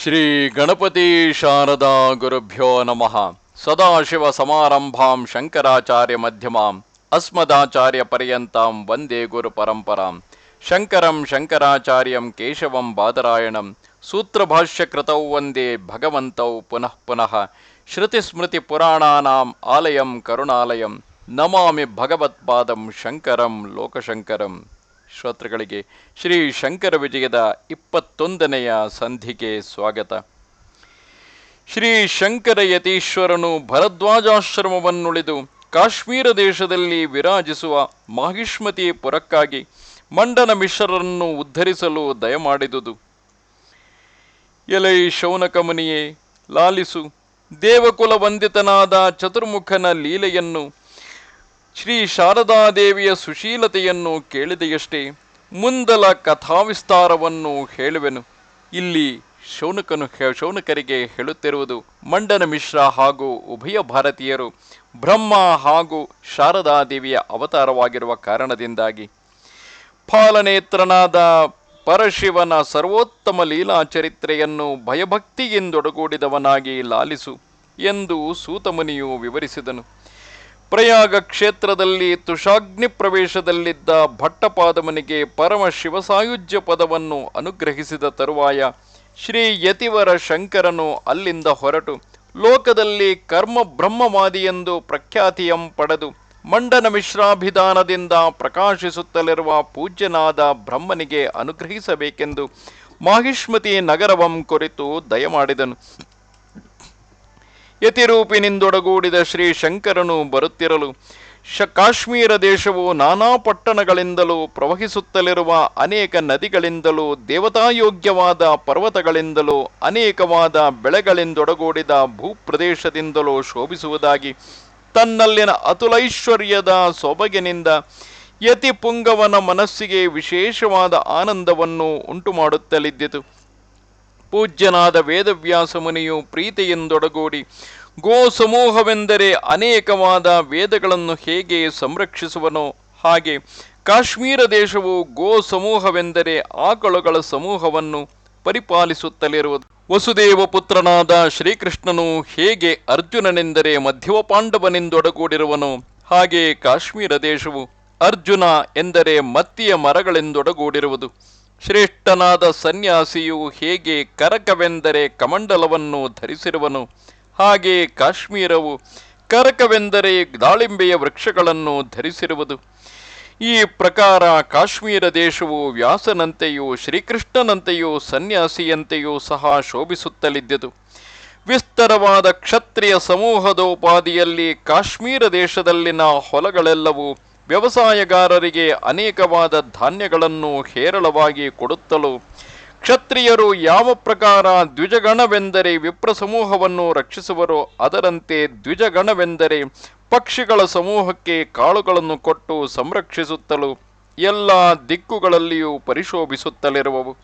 ಶ್ರೀ ಗಣಪತಿ ಶಾರದಾ ಗುರುಭ್ಯೋ ನಮಃ. ಸದಾಶಿವ ಸಮಾರಂಭಾಂ ಶಂಕರಾಚಾರ್ಯ ಮಧ್ಯಮಾಂ ಅಸ್ಮದಾಚಾರ್ಯ ಪರ್ಯಂತಾಂ ವಂದೇ ಗುರು ಪರಂಪರಾಂ. ಶಂಕರಂ ಶಂಕರಾಚಾರ್ಯಂ ಕೇಶವಂ ಬಾದರಾಯಣಂ ಸೂತ್ರಭಾಷ್ಯ ಕೃತೌ ವಂದೇ ಭಗವಂತೌ ಪುನಃ ಪುನಃ. ಶ್ರುತಿಸ್ಮೃತಿ ಪುರಾಣಾನಾಂ ಆಲಯಂ ಕರುಣಾಲಯಂ ನಮಾಮಿ ಭಗವತ್ಪಾದಂ ಶಂಕರಂ ಲೋಕಶಂಕರಂ. ಶ್ರೋತೃಗಳಿಗೆ ಶ್ರೀ ಶಂಕರ ವಿಜಯದ 21ನೆಯ ಸಂಧಿಗೆ ಸ್ವಾಗತ. ಶ್ರೀ ಶಂಕರ ಯತೀಶ್ವರನು ಭರದ್ವಾಜಾಶ್ರಮವನ್ನುಳಿದು ಕಾಶ್ಮೀರ ದೇಶದಲ್ಲಿ ವಿರಾಜಿಸುವ ಮಾಹಿಷ್ಮತಿ ಪುರಕ್ಕಾಗಿ ಮಂಡನ ಮಿಶ್ರರನ್ನು ಉದ್ಧರಿಸಲು ದಯಮಾಡಿದುದು. ಎಲೈ ಶೌನಕಮುನಿಯೇ, ಲಾಲಿಸು. ದೇವಕುಲ ವಂದಿತನಾದ ಚತುರ್ಮುಖನ ಲೀಲೆಯನ್ನು, ಶ್ರೀ ಶಾರದಾದೇವಿಯ ಸುಶೀಲತೆಯನ್ನು ಕೇಳಿದೆಯಷ್ಟೇ. ಮುಂದಲ ಕಥಾವಿಸ್ತಾರವನ್ನು ಹೇಳುವೆನು. ಇಲ್ಲಿ ಶೌನಕರಿಗೆ ಹೇಳುತ್ತಿರುವುದು ಮಂಡನ ಮಿಶ್ರ ಹಾಗೂ ಉಭಯ ಭಾರತೀಯರು ಬ್ರಹ್ಮ ಹಾಗೂ ಶಾರದಾದೇವಿಯ ಅವತಾರವಾಗಿರುವ ಕಾರಣದಿಂದಾಗಿ ಫಾಲನೇತ್ರನಾದ ಪರಶಿವನ ಸರ್ವೋತ್ತಮ ಲೀಲಾ ಚರಿತ್ರೆಯನ್ನು ಭಯಭಕ್ತಿಯಿಂದೊಡಗೂಡಿದವನಾಗಿ ಲಾಲಿಸು ಎಂದು ಸೂತಮುನಿಯು ವಿವರಿಸಿದನು. ಪ್ರಯಾಗ ಕ್ಷೇತ್ರದಲ್ಲಿ ತುಷಾಗ್ನಿ ಪ್ರವೇಶದಲ್ಲಿದ್ದ ಭಟ್ಟಪಾದಮನಿಗೆ ಪರಮ ಶಿವಸಾಯುಜ್ಯ ಪದವನ್ನು ಅನುಗ್ರಹಿಸಿದ ತರುವಾಯ ಶ್ರೀ ಯತಿವರ ಶಂಕರನು ಅಲ್ಲಿಂದ ಹೊರಟು ಲೋಕದಲ್ಲಿ ಕರ್ಮ ಬ್ರಹ್ಮವಾದಿಯೆಂದು ಪ್ರಖ್ಯಾತಿಯಂ ಪಡೆದು ಮಂಡನ ಮಿಶ್ರಾಭಿಧಾನದಿಂದ ಪ್ರಕಾಶಿಸುತ್ತಲಿರುವ ಪೂಜ್ಯನಾದ ಬ್ರಹ್ಮನಿಗೆ ಅನುಗ್ರಹಿಸಬೇಕೆಂದು ಮಾಹಿಷ್ಮತಿ ನಗರವಂ ಕುರಿತು ದಯಮಾಡಿದನು. ಯತಿರೂಪಿನಿಂದೊಡಗೂಡಿದ ಶ್ರೀ ಶಂಕರನು ಬರುತ್ತಿರಲು ಕಾಶ್ಮೀರ ದೇಶವು ನಾನಾ ಪಟ್ಟಣಗಳಿಂದಲೂ ಪ್ರವಹಿಸುತ್ತಲಿರುವ ಅನೇಕ ನದಿಗಳಿಂದಲೂ ದೇವತಾಯೋಗ್ಯವಾದ ಪರ್ವತಗಳಿಂದಲೂ ಅನೇಕವಾದ ಬೆಳೆಗಳಿಂದೊಡಗೂಡಿದ ಭೂಪ್ರದೇಶದಿಂದಲೂ ಶೋಭಿಸುವುದಾಗಿ ತನ್ನಲ್ಲಿನ ಅತುಲೈಶ್ವರ್ಯದ ಸೊಬಗಿನಿಂದ ಯತಿ ಪುಂಗವನ ಮನಸ್ಸಿಗೆ ವಿಶೇಷವಾದ ಆನಂದವನ್ನು ಉಂಟುಮಾಡುತ್ತಲಿದ್ದಿತು. ಪೂಜ್ಯನಾದ ವೇದವ್ಯಾಸ ಮುನಿಯು ಪ್ರೀತಿಯಿಂದೊಡಗೂಡಿ ಗೋ ಸಮೂಹವೆಂದರೆ ಅನೇಕವಾದ ವೇದಗಳನ್ನು ಹೇಗೆ ಸಂರಕ್ಷಿಸುವನೋ ಹಾಗೆ ಕಾಶ್ಮೀರ ದೇಶವು ಗೋ ಸಮೂಹವೆಂದರೆ ಆಕಳುಗಳ ಸಮೂಹವನ್ನು ಪರಿಪಾಲಿಸುತ್ತಲಿರುವುದು. ವಸುದೇವ ಪುತ್ರನಾದ ಶ್ರೀಕೃಷ್ಣನು ಹೇಗೆ ಅರ್ಜುನನೆಂದರೆ ಮಧ್ಯುವ ಪಾಂಡವನೆಂದೊಡಗೂಡಿರುವನೋ ಹಾಗೆ ಕಾಶ್ಮೀರ ದೇಶವು ಅರ್ಜುನ ಎಂದರೆ ಮತ್ತಿಯ ಮರಗಳೆಂದೊಡಗೂಡಿರುವುದು. ಶ್ರೇಷ್ಠನಾದ ಸನ್ಯಾಸಿಯು ಹೇಗೆ ಕರಕವೆಂದರೆ ಕಮಂಡಲವನ್ನು ಧರಿಸಿರುವನು ಹಾಗೆ ಕಾಶ್ಮೀರವು ಕರಕವೆಂದರೆ ದಾಳಿಂಬೆಯ ವೃಕ್ಷಗಳನ್ನು ಧರಿಸಿರುವುದು. ಈ ಪ್ರಕಾರ ಕಾಶ್ಮೀರ ದೇಶವು ವ್ಯಾಸನಂತೆಯೂ ಶ್ರೀಕೃಷ್ಣನಂತೆಯೂ ಸನ್ಯಾಸಿಯಂತೆಯೂ ಸಹ ಶೋಭಿಸುತ್ತಲಿದ್ದುದು. ವಿಸ್ತರವಾದ ಕ್ಷತ್ರಿಯ ಸಮೂಹದೋಪಾದಿಯಲ್ಲಿ ಕಾಶ್ಮೀರ ದೇಶದಲ್ಲಿನ ಹೊಲಗಳೆಲ್ಲವೂ ವ್ಯವಸಾಯಗಾರರಿಗೆ ಅನೇಕವಾದ ಧಾನ್ಯಗಳನ್ನು ಹೇರಳವಾಗಿ ಕೊಡುತ್ತಲೂ ಕ್ಷತ್ರಿಯರು ಯಾವ ಪ್ರಕಾರ ದ್ವಿಜಗಣವೆಂದರೆ ವಿಪ್ರ ಸಮೂಹವನ್ನು ರಕ್ಷಿಸುವರೋ ಅದರಂತೆ ದ್ವಿಜಗಣವೆಂದರೆ ಪಕ್ಷಿಗಳ ಸಮೂಹಕ್ಕೆ ಕಾಳುಗಳನ್ನು ಕೊಟ್ಟು ಸಂರಕ್ಷಿಸುತ್ತಲೂ ಎಲ್ಲ ದಿಕ್ಕುಗಳಲ್ಲಿಯೂ ಪರಿಶೋಭಿಸುತ್ತಲಿರುವವು.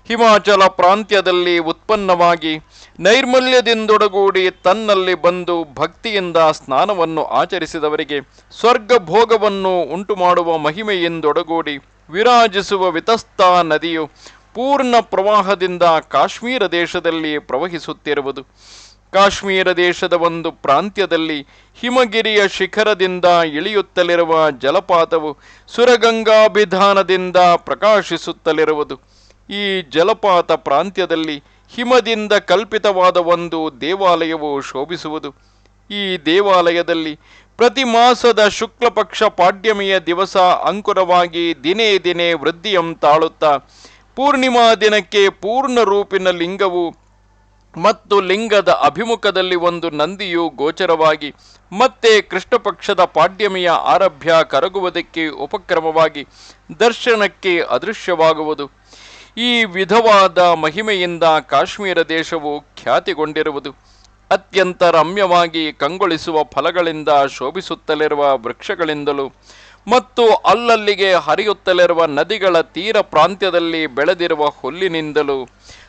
ಹಿಮಾಚಲ ಪ್ರಾಂತ್ಯದಲ್ಲಿ ಉತ್ಪನ್ನವಾಗಿ ನೈರ್ಮಲ್ಯದಿಂದೊಡಗೂಡಿ ತನ್ನಲ್ಲಿ ಬಂದು ಭಕ್ತಿಯಿಂದ ಸ್ನಾನವನ್ನು ಆಚರಿಸಿದವರಿಗೆ ಸ್ವರ್ಗ ಭೋಗವನ್ನು ಉಂಟುಮಾಡುವ ಮಹಿಮೆಯಿಂದೊಡಗೂಡಿ ವಿರಾಜಿಸುವ ವಿತಸ್ತಾ ನದಿಯು ಪೂರ್ಣ ಪ್ರವಾಹದಿಂದ ಕಾಶ್ಮೀರ ದೇಶದಲ್ಲಿ ಪ್ರವಹಿಸುತ್ತಿರುವುದು. ಕಾಶ್ಮೀರ ದೇಶದ ಒಂದು ಪ್ರಾಂತ್ಯದಲ್ಲಿ ಹಿಮಗಿರಿಯ ಶಿಖರದಿಂದ ಇಳಿಯುತ್ತಲಿರುವ ಜಲಪಾತವು ಸುರಗಂಗಾಭಿಧಾನದಿಂದ ಪ್ರಕಾಶಿಸುತ್ತಲಿರುವುದು. ಈ ಜಲಪಾತ ಪ್ರಾಂತ್ಯದಲ್ಲಿ ಹಿಮದಿಂದ ಕಲ್ಪಿತವಾದ ಒಂದು ದೇವಾಲಯವು ಶೋಭಿಸುವುದು. ಈ ದೇವಾಲಯದಲ್ಲಿ ಪ್ರತಿ ಮಾಸದ ಶುಕ್ಲಪಕ್ಷ ಪಾಡ್ಯಮಿಯ ದಿವಸ ಅಂಕುರವಾಗಿ ದಿನೇ ದಿನೇ ವೃದ್ಧಿಯಂ ತಾಳುತ್ತಾ ಪೂರ್ಣಿಮಾ ದಿನಕ್ಕೆ ಪೂರ್ಣ ರೂಪಿನ ಲಿಂಗವು ಮತ್ತು ಲಿಂಗದ ಅಭಿಮುಖದಲ್ಲಿ ಒಂದು ನಂದಿಯು ಗೋಚರವಾಗಿ ಮತ್ತೆ ಕೃಷ್ಣಪಕ್ಷದ ಪಾಡ್ಯಮಿಯ ಆರಭ್ಯ ಕರಗುವುದಕ್ಕೆ ಉಪಕ್ರಮವಾಗಿ ದರ್ಶನಕ್ಕೆ ಅದೃಶ್ಯವಾಗುವುದು. ಈ ವಿಧವಾದ ಮಹಿಮೆಯಿಂದ ಕಾಶ್ಮೀರ ದೇಶವು ಖ್ಯಾತಿಗೊಂಡಿರುವುದು. ಅತ್ಯಂತ ರಮ್ಯವಾಗಿ ಕಂಗೊಳಿಸುವ ಫಲಗಳಿಂದ ಶೋಭಿಸುತ್ತಲಿರುವ ವೃಕ್ಷಗಳಿಂದಲೂ ಮತ್ತು ಅಲ್ಲಲ್ಲಿಗೆ ಹರಿಯುತ್ತಲಿರುವ ನದಿಗಳ ತೀರ ಪ್ರಾಂತ್ಯದಲ್ಲಿ ಬೆಳೆದಿರುವ ಹುಲ್ಲಿನಿಂದಲೂ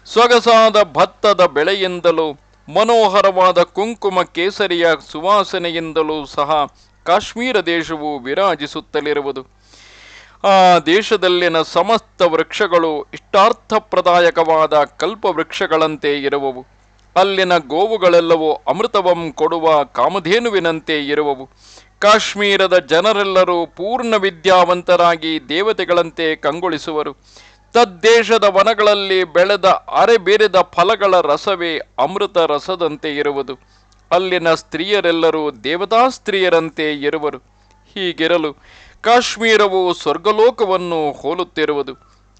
ಸೊಗಸಾದ ಭತ್ತದ ಬೆಳೆಯಿಂದಲೂ ಮನೋಹರವಾದ ಕುಂಕುಮ ಕೇಸರಿಯ ಸುವಾಸನೆಯಿಂದಲೂ ಸಹ ಕಾಶ್ಮೀರ ದೇಶವು ವಿರಾಜಿಸುತ್ತಲಿರುವುದು. ಆ ದೇಶದಲ್ಲಿನ ಸಮಸ್ತ ವೃಕ್ಷಗಳು ಇಷ್ಟಾರ್ಥಪ್ರದಾಯಕವಾದ ಕಲ್ಪವೃಕ್ಷಗಳಂತೆ ಇರುವವು. ಅಲ್ಲಿನ ಗೋವುಗಳೆಲ್ಲವೂ ಅಮೃತವಂ ಕೊಡುವ ಕಾಮಧೇನುವಿನಂತೆ ಇರುವವು. ಕಾಶ್ಮೀರದ ಜನರೆಲ್ಲರೂ ಪೂರ್ಣ ವಿದ್ಯಾವಂತರಾಗಿ ದೇವತೆಗಳಂತೆ ಕಂಗೊಳಿಸುವರು. ತದ್ದೇಶದ ವನಗಳಲ್ಲಿ ಬೆಳೆದ ಅರೆಬೇರೆದ ಫಲಗಳ ರಸವೇ ಅಮೃತ ರಸದಂತೆ ಇರುವುದು. ಅಲ್ಲಿನ ಸ್ತ್ರೀಯರೆಲ್ಲರೂ ದೇವತಾ ಸ್ತ್ರೀಯರಂತೆ ಇರುವರು. ಹೀಗಿರಲು ಕಾಶ್ಮೀರವು ಸ್ವರ್ಗಲೋಕವನ್ನು ಹೋಲುತ್ತಿರುವುದು.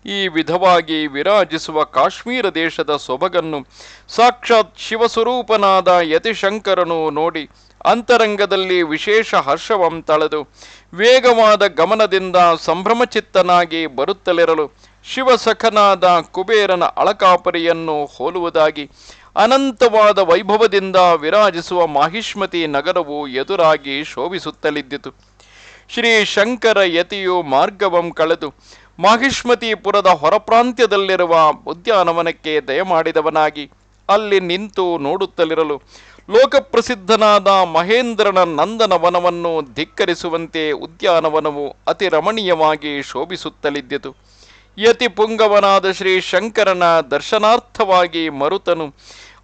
ಈ ವಿಧವಾಗಿ ವಿರಾಜಿಸುವ ಕಾಶ್ಮೀರ ದೇಶದ ಸೊಬಗನ್ನು ಸಾಕ್ಷಾತ್ ಶಿವಸ್ವರೂಪನಾದ ಯತಿಶಂಕರನು ನೋಡಿ ಅಂತರಂಗದಲ್ಲಿ ವಿಶೇಷ ಹರ್ಷವಂ ತಳೆದು ವೇಗವಾದ ಗಮನದಿಂದ ಸಂಭ್ರಮಚಿತ್ತನಾಗಿ ಬರುತ್ತಲಿರಲು ಶಿವಸಖನಾದ ಕುಬೇರನ ಅಳಕಾಪರಿಯನ್ನು ಹೋಲುವುದಾಗಿ ಅನಂತವಾದ ವೈಭವದಿಂದ ವಿರಾಜಿಸುವ ಮಾಹಿಷ್ಮತಿ ನಗರವು ಎದುರಾಗಿ ಶೋಭಿಸುತ್ತಲಿದ್ದಿತು. ಶ್ರೀ ಶಂಕರ ಯತಿಯು ಮಾರ್ಗವಂ ಕಳೆದು ಮಾಹಿಷ್ಮತಿಪುರದ ಹೊರಪ್ರಾಂತ್ಯದಲ್ಲಿರುವ ಉದ್ಯಾನವನಕ್ಕೆ ದಯಮಾಡಿದವನಾಗಿ ಅಲ್ಲಿ ನಿಂತು ನೋಡುತ್ತಲಿರಲು ಲೋಕಪ್ರಸಿದ್ಧನಾದ ಮಹೇಂದ್ರನ ನಂದನವನವನ್ನು ಧಿಕ್ಕರಿಸುವಂತೆ ಉದ್ಯಾನವನವು ಅತಿ ರಮಣೀಯವಾಗಿ ಶೋಭಿಸುತ್ತಲಿದ್ದಿತು. ಯತಿ ಪುಂಗವನಾದ ಶ್ರೀ ಶಂಕರನ ದರ್ಶನಾರ್ಥವಾಗಿ ಮರುತನು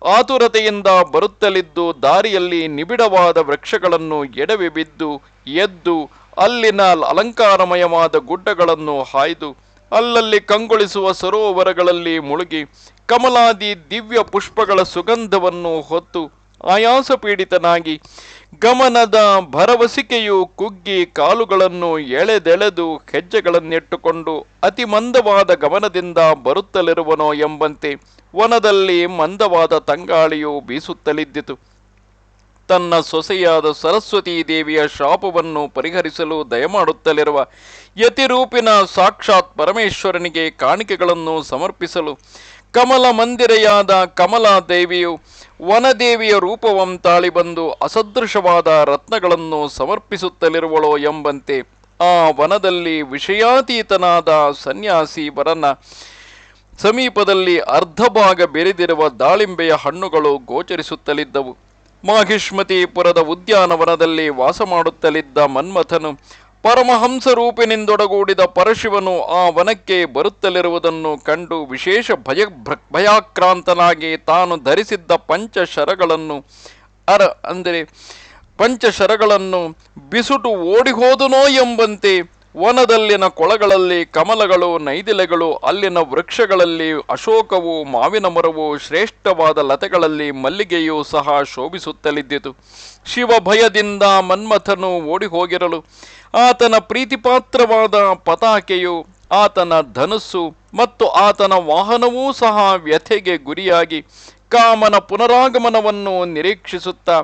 ಆತುರತೆಯಿಂದ ಬರುತ್ತಲಿದ್ದು ದಾರಿಯಲ್ಲಿ ನಿಬಿಡವಾದ ವೃಕ್ಷಗಳನ್ನು ಎಡವಿ ಬಿದ್ದು ಎದ್ದು ಅಲ್ಲಿನ ಅಲಂಕಾರಮಯವಾದ ಗುಡ್ಡಗಳನ್ನು ಹಾಯ್ದು ಅಲ್ಲಲ್ಲಿ ಕಂಗೊಳಿಸುವ ಸರೋವರಗಳಲ್ಲಿ ಮುಳುಗಿ ಕಮಲಾದಿ ದಿವ್ಯ ಪುಷ್ಪಗಳ ಸುಗಂಧವನ್ನು ಹೊತ್ತು ಆಯಾಸ ಪೀಡಿತನಾಗಿ ಗಮನದ ಭರವಸಿಕೆಯು ಕುಗ್ಗಿ ಕಾಲುಗಳನ್ನು ಎಳೆದೆಳೆದು ಹೆಜ್ಜೆಗಳನ್ನಿಟ್ಟುಕೊಂಡು ಅತಿ ಮಂದವಾದ ಗಮನದಿಂದ ಬರುತ್ತಲಿರುವನೋ ಎಂಬಂತೆ ವನದಲ್ಲಿ ಮಂದವಾದ ತಂಗಾಳಿಯು ಬೀಸುತ್ತಲಿದ್ದಿತು. ತನ್ನ ಸೊಸೆಯಾದ ಸರಸ್ವತೀ ದೇವಿಯ ಶಾಪವನ್ನು ಪರಿಹರಿಸಲು ದಯಮಾಡುತ್ತಲಿರುವ ಯತಿರೂಪಿನ ಸಾಕ್ಷಾತ್ ಪರಮೇಶ್ವರನಿಗೆ ಕಾಣಿಕೆಗಳನ್ನು ಸಮರ್ಪಿಸಲು ಕಮಲ ಮಂದಿರೆಯಾದ ಕಮಲಾದೇವಿಯು ವನದೇವಿಯ ರೂಪವಂ ತಾಳಿ ಬಂದು ಅಸದೃಶವಾದ ರತ್ನಗಳನ್ನು ಸಮರ್ಪಿಸುತ್ತಲಿರುವಳೋ ಎಂಬಂತೆ ಆ ವನದಲ್ಲಿ ವಿಷಯಾತೀತನಾದ ಸನ್ಯಾಸಿ ವರನ ಸಮೀಪದಲ್ಲಿ ಅರ್ಧ ಭಾಗ ಬೆರೆದಿರುವ ದಾಳಿಂಬೆಯ ಹಣ್ಣುಗಳು ಗೋಚರಿಸುತ್ತಲಿದ್ದವು. ಮಾಹಿಷ್ಮತಿಪುರದ ಉದ್ಯಾನವನದಲ್ಲಿ ವಾಸ ಮಾಡುತ್ತಲಿದ್ದ ಮನ್ಮಥನು ಪರಮಹಂಸ ರೂಪಿನಿಂದೊಡಗೂಡಿದ ಪರಶಿವನು ಆ ವನಕ್ಕೆ ಬರುತ್ತಲಿರುವುದನ್ನು ಕಂಡು ವಿಶೇಷ ಭಯಾಕ್ರಾಂತನಾಗಿ ತಾನು ಧರಿಸಿದ್ದ ಪಂಚಶರಗಳನ್ನು ಬಿಸುಟು ಓಡಿಹೋದನೋ ಎಂಬಂತೆ ವನದಲ್ಲಿನ ಕೊಳಗಳಲ್ಲಿ ಕಮಲಗಳು, ನೈದಿಲೆಗಳು, ಅಲ್ಲಿನ ವೃಕ್ಷಗಳಲ್ಲಿ ಅಶೋಕವು, ಮಾವಿನ ಮರವು, ಶ್ರೇಷ್ಠವಾದ ಲತೆಗಳಲ್ಲಿ ಮಲ್ಲಿಗೆಯೂ ಸಹ ಶೋಭಿಸುತ್ತಲಿದ್ದಿತು. ಶಿವ ಭಯದಿಂದ ಮನ್ಮಥನು ಓಡಿ ಹೋಗಿರಲು ಆತನ ಪ್ರೀತಿಪಾತ್ರವಾದ ಪತಾಕೆಯು, ಆತನ ಧನುಸ್ಸು ಮತ್ತು ಆತನ ವಾಹನವೂ ಸಹ ವ್ಯಥೆಗೆ ಗುರಿಯಾಗಿ ಕಾಮನ ಪುನರಾಗಮನವನ್ನು ನಿರೀಕ್ಷಿಸುತ್ತಾ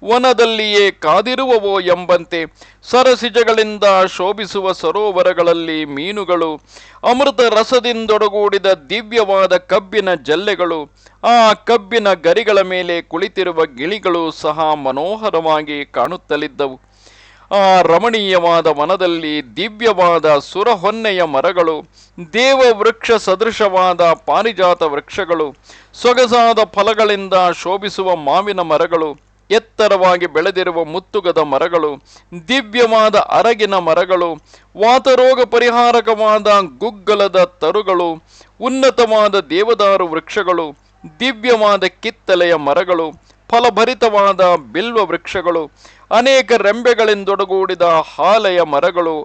ವನದಲ್ಲಿಯೇ ಕಾದಿರುವವೋ ಎಂಬಂತೆ ಸರಸಿಜಗಳಿಂದ ಶೋಭಿಸುವ ಸರೋವರಗಳಲ್ಲಿ ಮೀನುಗಳು, ಅಮೃತ ರಸದಿಂದೊಡಗೂಡಿದ ದಿವ್ಯವಾದ ಕಬ್ಬಿನ ಜಲ್ಲೆಗಳು, ಆ ಕಬ್ಬಿನ ಗರಿಗಳ ಮೇಲೆ ಕುಳಿತಿರುವ ಗಿಳಿಗಳು ಸಹ ಮನೋಹರವಾಗಿ ಕಾಣುತ್ತಲಿದ್ದವು. ಆ ರಮಣೀಯವಾದ ವನದಲ್ಲಿ ದಿವ್ಯವಾದ ಸುರಹೊನ್ನೆಯ ಮರಗಳು, ದೇವವೃಕ್ಷ ಸದೃಶವಾದ ಪಾರಿಜಾತ ವೃಕ್ಷಗಳು, ಸೊಗಸಾದ ಫಲಗಳಿಂದ ಶೋಭಿಸುವ ಮಾವಿನ ಮರಗಳು, ಎತ್ತರವಾಗಿ ಬೆಳೆದಿರುವ ಮುತ್ತುಗದ ಮರಗಳು, ದಿವ್ಯವಾದ ಅರಗಿನ ಮರಗಳು, ವಾತರೋಗ ಪರಿಹಾರಕವಾದ ಗುಗ್ಗಲದ ತರುಗಳು, ಉನ್ನತವಾದ ದೇವದಾರು ವೃಕ್ಷಗಳು, ದಿವ್ಯವಾದ ಕಿತ್ತಲೆಯ ಮರಗಳು, ಫಲಭರಿತವಾದ ಬಿಲ್ವ ವೃಕ್ಷಗಳು, ಅನೇಕ ರೆಂಬೆಗಳಿಂದೊಡಗೂಡಿದ ಹಾಲೆಯ ಮರಗಳು,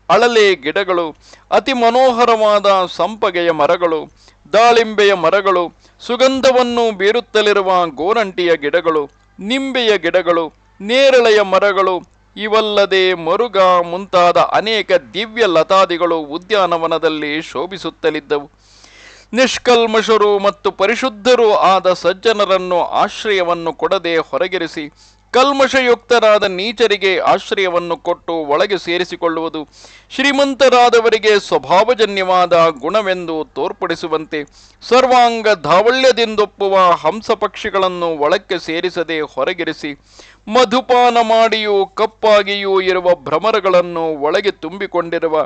ಅಳಲೆ ಗಿಡಗಳು, ಅತಿ ಮನೋಹರವಾದ ಸಂಪಗೆಯ ಮರಗಳು, ದಾಳಿಂಬೆಯ ಮರಗಳು, ಸುಗಂಧವನ್ನು ಬೀರುತ್ತಲಿರುವ ಗೋರಂಟಿಯ ಗಿಡಗಳು, ನಿಂಬೆಯ ಗಿಡಗಳು, ನೇರಳೆಯ ಮರಗಳು, ಇವಲ್ಲದೆ ಮರುಗ ಮುಂತಾದ ಅನೇಕ ದಿವ್ಯ ಲತಾದಿಗಳು ಉದ್ಯಾನವನದಲ್ಲಿ ಶೋಭಿಸುತ್ತಲಿದ್ದವು. ನಿಷ್ಕಲ್ಮಷರು ಮತ್ತು ಪರಿಶುದ್ಧರೂ ಆದ ಸಜ್ಜನರನ್ನು ಆಶ್ರಯವನ್ನು ಕೊಡದೆ ಹೊರಗಿರಿಸಿ ಕಲ್ಮಷಯುಕ್ತರಾದ ನೀಚರಿಗೆ ಆಶ್ರಯವನ್ನು ಕೊಟ್ಟು ಒಳಗೆ ಸೇರಿಸಿಕೊಳ್ಳುವುದು ಶ್ರೀಮಂತರಾದವರಿಗೆ ಸ್ವಭಾವಜನ್ಯವಾದ ಗುಣವೆಂದು ತೋರ್ಪಡಿಸುವಂತೆ ಸರ್ವಾಂಗ ಧಾವಳ್ಯದಿಂದೊಪ್ಪುವ ಹಂಸ ಪಕ್ಷಿಗಳನ್ನು ಒಳಕ್ಕೆ ಸೇರಿಸದೆ ಹೊರಗಿರಿಸಿ ಮಧುಪಾನ ಮಾಡಿಯೂ ಕಪ್ಪಾಗಿಯೂ ಇರುವ ಭ್ರಮರಗಳನ್ನು ಒಳಗೆ ತುಂಬಿಕೊಂಡಿರುವ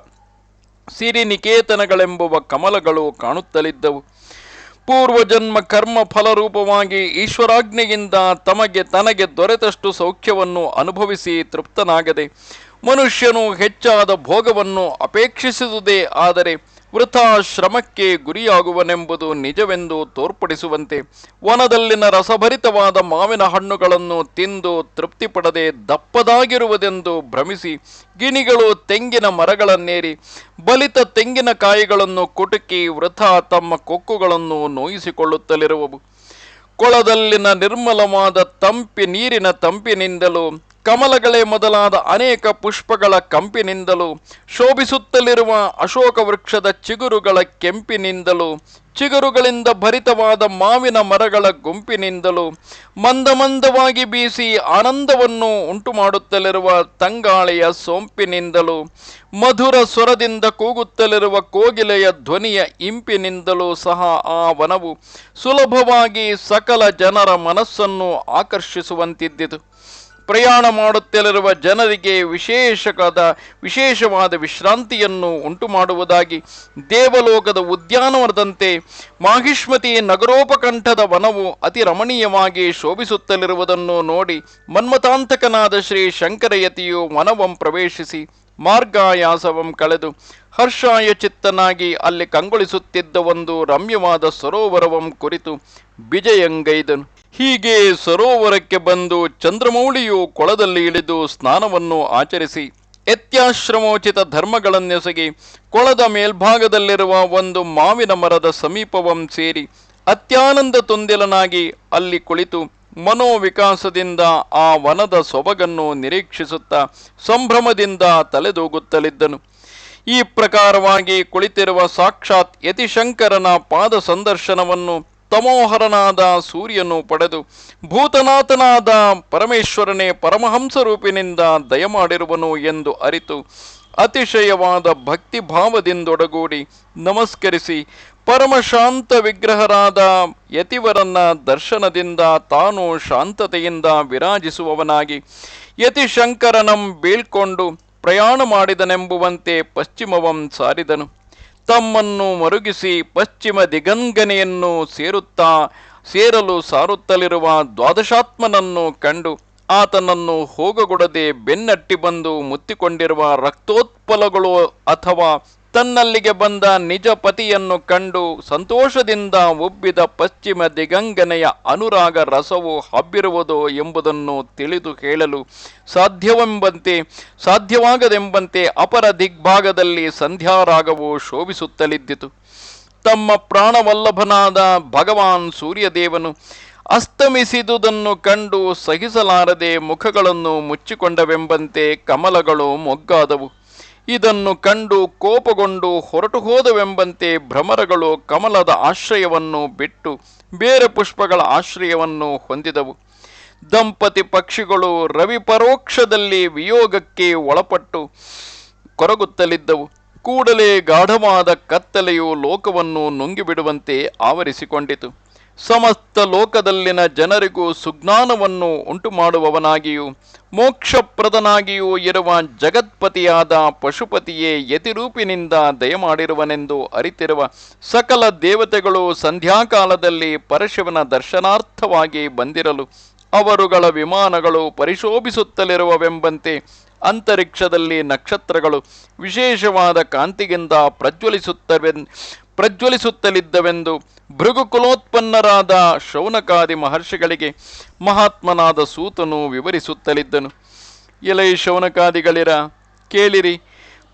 ಸಿರಿನಿಕೇತನಗಳೆಂಬುವ ಕಮಲಗಳು ಕಾಣುತ್ತಲಿದ್ದವು. ಪೂರ್ವಜನ್ಮ ಕರ್ಮ ಫಲರೂಪವಾಗಿ ಈಶ್ವರಾಜ್ಞೆಯಿಂದ ತನಗೆ ದೊರೆತಷ್ಟು ಸೌಖ್ಯವನ್ನು ಅನುಭವಿಸಿ ತೃಪ್ತನಾಗದೆ ಮನುಷ್ಯನು ಹೆಚ್ಚಾದ ಭೋಗವನ್ನು ಅಪೇಕ್ಷಿಸುವುದೇ ಆದರೆ ವೃಥಾ ಶ್ರಮಕ್ಕೆ ಗುರಿಯಾಗುವನೆಂಬುದು ನಿಜವೆಂದು ತೋರ್ಪಡಿಸುವಂತೆ ವನದಲ್ಲಿನ ರಸಭರಿತವಾದ ಮಾವಿನ ಹಣ್ಣುಗಳನ್ನು ತಿಂದು ತೃಪ್ತಿಪಡದೆ ದಪ್ಪದಾಗಿರುವುದೆಂದು ಭ್ರಮಿಸಿ ಗಿಣಿಗಳು ತೆಂಗಿನ ಮರಗಳನ್ನೇರಿ ಬಲಿತ ತೆಂಗಿನಕಾಯಿಗಳನ್ನು ಕುಟುಕಿ ವೃಥಾ ತಮ್ಮ ಕೊಕ್ಕುಗಳನ್ನು ನೋಯಿಸಿಕೊಳ್ಳುತ್ತಲಿರುವವು. ಕೊಳದಲ್ಲಿನ ನಿರ್ಮಲವಾದ ನೀರಿನ ತಂಪಿನಿಂದಲೂ ಕಮಲಗಳೇ ಮೊದಲಾದ ಅನೇಕ ಪುಷ್ಪಗಳ ಕಂಪಿನಿಂದಲೂ ಶೋಭಿಸುತ್ತಲಿರುವ ಅಶೋಕ ವೃಕ್ಷದ ಚಿಗುರುಗಳ ಕೆಂಪಿನಿಂದಲೂ ಚಿಗುರುಗಳಿಂದ ಭರಿತವಾದ ಮಾವಿನ ಮರಗಳ ಗುಂಪಿನಿಂದಲೂ ಮಂದವಾಗಿ ಬೀಸಿ ಆನಂದವನ್ನು ಉಂಟು ಮಾಡುತ್ತಲಿರುವ ತಂಗಾಳಿಯ ಸೋಂಪಿನಿಂದಲೂ ಮಧುರ ಸ್ವರದಿಂದ ಕೂಗುತ್ತಲಿರುವ ಕೋಗಿಲೆಯ ಧ್ವನಿಯ ಇಂಪಿನಿಂದಲೂ ಸಹ ಆ ವನವು ಸುಲಭವಾಗಿ ಸಕಲ ಜನರ ಮನಸ್ಸನ್ನು ಆಕರ್ಷಿಸುವಂತಿದ್ದಿತು. ಪ್ರಯಾಣ ಮಾಡುತ್ತಲಿರುವ ಜನರಿಗೆ ವಿಶೇಷವಾದ ವಿಶ್ರಾಂತಿಯನ್ನು ಉಂಟು ಮಾಡುವುದಾಗಿ ದೇವಲೋಕದ ಉದ್ಯಾನವನದಂತೆ ಮಾಹಿಷ್ಮತಿ ನಗರೋಪಕಂಠದ ವನವು ಅತಿ ರಮಣೀಯವಾಗಿ ಶೋಭಿಸುತ್ತಲಿರುವುದನ್ನು ನೋಡಿ ಮನ್ಮತಾಂತಕನಾದ ಶ್ರೀ ಶಂಕರಯತಿಯು ವನವಂ ಪ್ರವೇಶಿಸಿ ಮಾರ್ಗಾಯಾಸವಂ ಕಳೆದು ಹರ್ಷಾಯ ಚಿತ್ತನಾಗಿ ಅಲ್ಲಿ ಕಂಗೊಳಿಸುತ್ತಿದ್ದ ಒಂದು ರಮ್ಯವಾದ ಸರೋವರವಂ ಕುರಿತು ವಿಜಯಂಗೈದನು. ಹೀಗೆ ಸರೋವರಕ್ಕೆ ಬಂದು ಚಂದ್ರಮೌಳಿಯು ಕೊಳದಲ್ಲಿ ಇಳಿದು ಸ್ನಾನವನ್ನು ಆಚರಿಸಿ ಯತ್ಯಾಶ್ರಮೋಚಿತ ಧರ್ಮಗಳನ್ನೆಸಗಿ ಕೊಳದ ಮೇಲ್ಭಾಗದಲ್ಲಿರುವ ಒಂದು ಮಾವಿನ ಮರದ ಸಮೀಪವಂ ಸೇರಿ ಅತ್ಯಾನಂದ ತುಂದಿಲನಾಗಿ ಅಲ್ಲಿ ಕುಳಿತು ಮನೋವಿಕಾಸದಿಂದ ಆ ವನದ ಸೊಬಗನ್ನು ನಿರೀಕ್ಷಿಸುತ್ತಾ ಸಂಭ್ರಮದಿಂದ ತಲೆದೂಗುತ್ತಲಿದ್ದನು. ಈ ಪ್ರಕಾರವಾಗಿ ಕುಳಿತಿರುವ ಸಾಕ್ಷಾತ್ ಯತಿಶಂಕರನ ಪಾದ ಸಂದರ್ಶನವನ್ನು ತಮೋಹರನಾದ ಸೂರ್ಯನು ಪಡೆದು ಭೂತನಾಥನಾದ ಪರಮೇಶ್ವರನೇ ಪರಮಹಂಸ ರೂಪಿನಿಂದ ದಯಮಾಡಿರುವನು ಎಂದು ಅರಿತು ಅತಿಶಯವಾದ ಭಕ್ತಿಭಾವದಿಂದೊಡಗೂಡಿ ನಮಸ್ಕರಿಸಿ ಪರಮಶಾಂತ ವಿಗ್ರಹರಾದ ಯತಿವರನ್ನ ದರ್ಶನದಿಂದ ತಾನು ಶಾಂತತೆಯಿಂದ ವಿರಾಜಿಸುವವನಾಗಿ ಯತಿಶಂಕರನಂ ಬೀಳ್ಕೊಂಡು ಪ್ರಯಾಣ ಮಾಡಿದನೆಂಬುವಂತೆ ಪಶ್ಚಿಮವಂ ಸಾರಿದನು. ತಮ್ಮನ್ನು ಮರುಗಿಸಿ ಪಶ್ಚಿಮ ದಿಗಂಗನೆಯನ್ನು ಸೇರಲು ಸಾರುತ್ತಲಿರುವ ದ್ವಾದಶಾತ್ಮನನ್ನು ಕಂಡು ಆತನನ್ನು ಹೋಗಗೊಡದೆ ಬೆನ್ನಟ್ಟಿ ಬಂದು ಮುತ್ತಿಕೊಂಡಿರುವ ರಕ್ತೋತ್ಪಲಗಳು ಅಥವಾ ತನ್ನಲ್ಲಿಗೆ ಬಂದ ನಿಜ ಪತಿಯನ್ನು ಕಂಡು ಸಂತೋಷದಿಂದ ಉಬ್ಬಿದ ಪಶ್ಚಿಮ ದಿಗಂಗನೆಯ ಅನುರಾಗ ರಸವು ಹಬ್ಬಿರುವುದೋ ಎಂಬುದನ್ನು ತಿಳಿದು ಹೇಳಲು ಸಾಧ್ಯವಾಗದೆಂಬಂತೆ ಅಪರ ದಿಗ್ಭಾಗದಲ್ಲಿ ಸಂಧ್ಯಾರಾಗವು ಶೋಭಿಸುತ್ತಲಿದ್ದಿತು. ತಮ್ಮ ಪ್ರಾಣವಲ್ಲಭನಾದ ಭಗವಾನ್ ಸೂರ್ಯದೇವನು ಅಸ್ತಮಿಸಿದುದನ್ನು ಕಂಡು ಸಹಿಸಲಾರದೆ ಮುಖಗಳನ್ನು ಮುಚ್ಚಿಕೊಂಡವೆಂಬಂತೆ ಕಮಲಗಳು ಮೊಗ್ಗಾದವು. ಇದನ್ನು ಕಂಡು ಕೋಪಗೊಂಡು ಹೊರಟು ಹೋದವೆಂಬಂತೆ ಭ್ರಮರಗಳು ಕಮಲದ ಆಶ್ರಯವನ್ನು ಬಿಟ್ಟು ಬೇರೆ ಪುಷ್ಪಗಳ ಆಶ್ರಯವನ್ನು ಹೊಂದಿದವು. ದಂಪತಿ ಪಕ್ಷಿಗಳು ರವಿ ಪರೋಕ್ಷದಲ್ಲಿ ವಿಯೋಗಕ್ಕೆ ಒಳಪಟ್ಟು ಕೊರಗುತ್ತಲಿದ್ದವು. ಕೂಡಲೇ ಗಾಢವಾದ ಕತ್ತಲೆಯು ಲೋಕವನ್ನು ನುಂಗಿಬಿಡುವಂತೆ ಆವರಿಸಿಕೊಂಡಿತು. ಸಮಸ್ತ ಲೋಕದಲ್ಲಿನ ಜನರಿಗೂ ಸುಜ್ಞಾನವನ್ನು ಉಂಟು ಮಾಡುವವನಾಗಿಯೂ ಮೋಕ್ಷಪ್ರದನಾಗಿಯೂ ಇರುವ ಜಗತ್ಪತಿಯಾದ ಪಶುಪತಿಯೇ ಯತಿರೂಪಿನಿಂದ ದಯಮಾಡಿರುವನೆಂದು ಅರಿತಿರುವ ಸಕಲ ದೇವತೆಗಳು ಸಂಧ್ಯಾಕಾಲದಲ್ಲಿ ಪರಶಿವನ ದರ್ಶನಾರ್ಥವಾಗಿ ಬಂದಿರಲು ಅವರುಗಳ ವಿಮಾನಗಳು ಪರಿಶೋಭಿಸುತ್ತಲಿರುವವೆಂಬಂತೆ ಅಂತರಿಕ್ಷದಲ್ಲಿ ನಕ್ಷತ್ರಗಳು ವಿಶೇಷವಾದ ಕಾಂತಿಗಿಂದ ಪ್ರಜ್ವಲಿಸುತ್ತಲಿದ್ದವೆಂದು ಭೃಗುಕುಲೋತ್ಪನ್ನರಾದ ಶೌನಕಾದಿ ಮಹರ್ಷಿಗಳಿಗೆ ಮಹಾತ್ಮನಾದ ಸೂತನು ವಿವರಿಸುತ್ತಲಿದ್ದನು. ಎಲೈ ಶೌನಕಾದಿಗಳಿರ, ಕೇಳಿರಿ.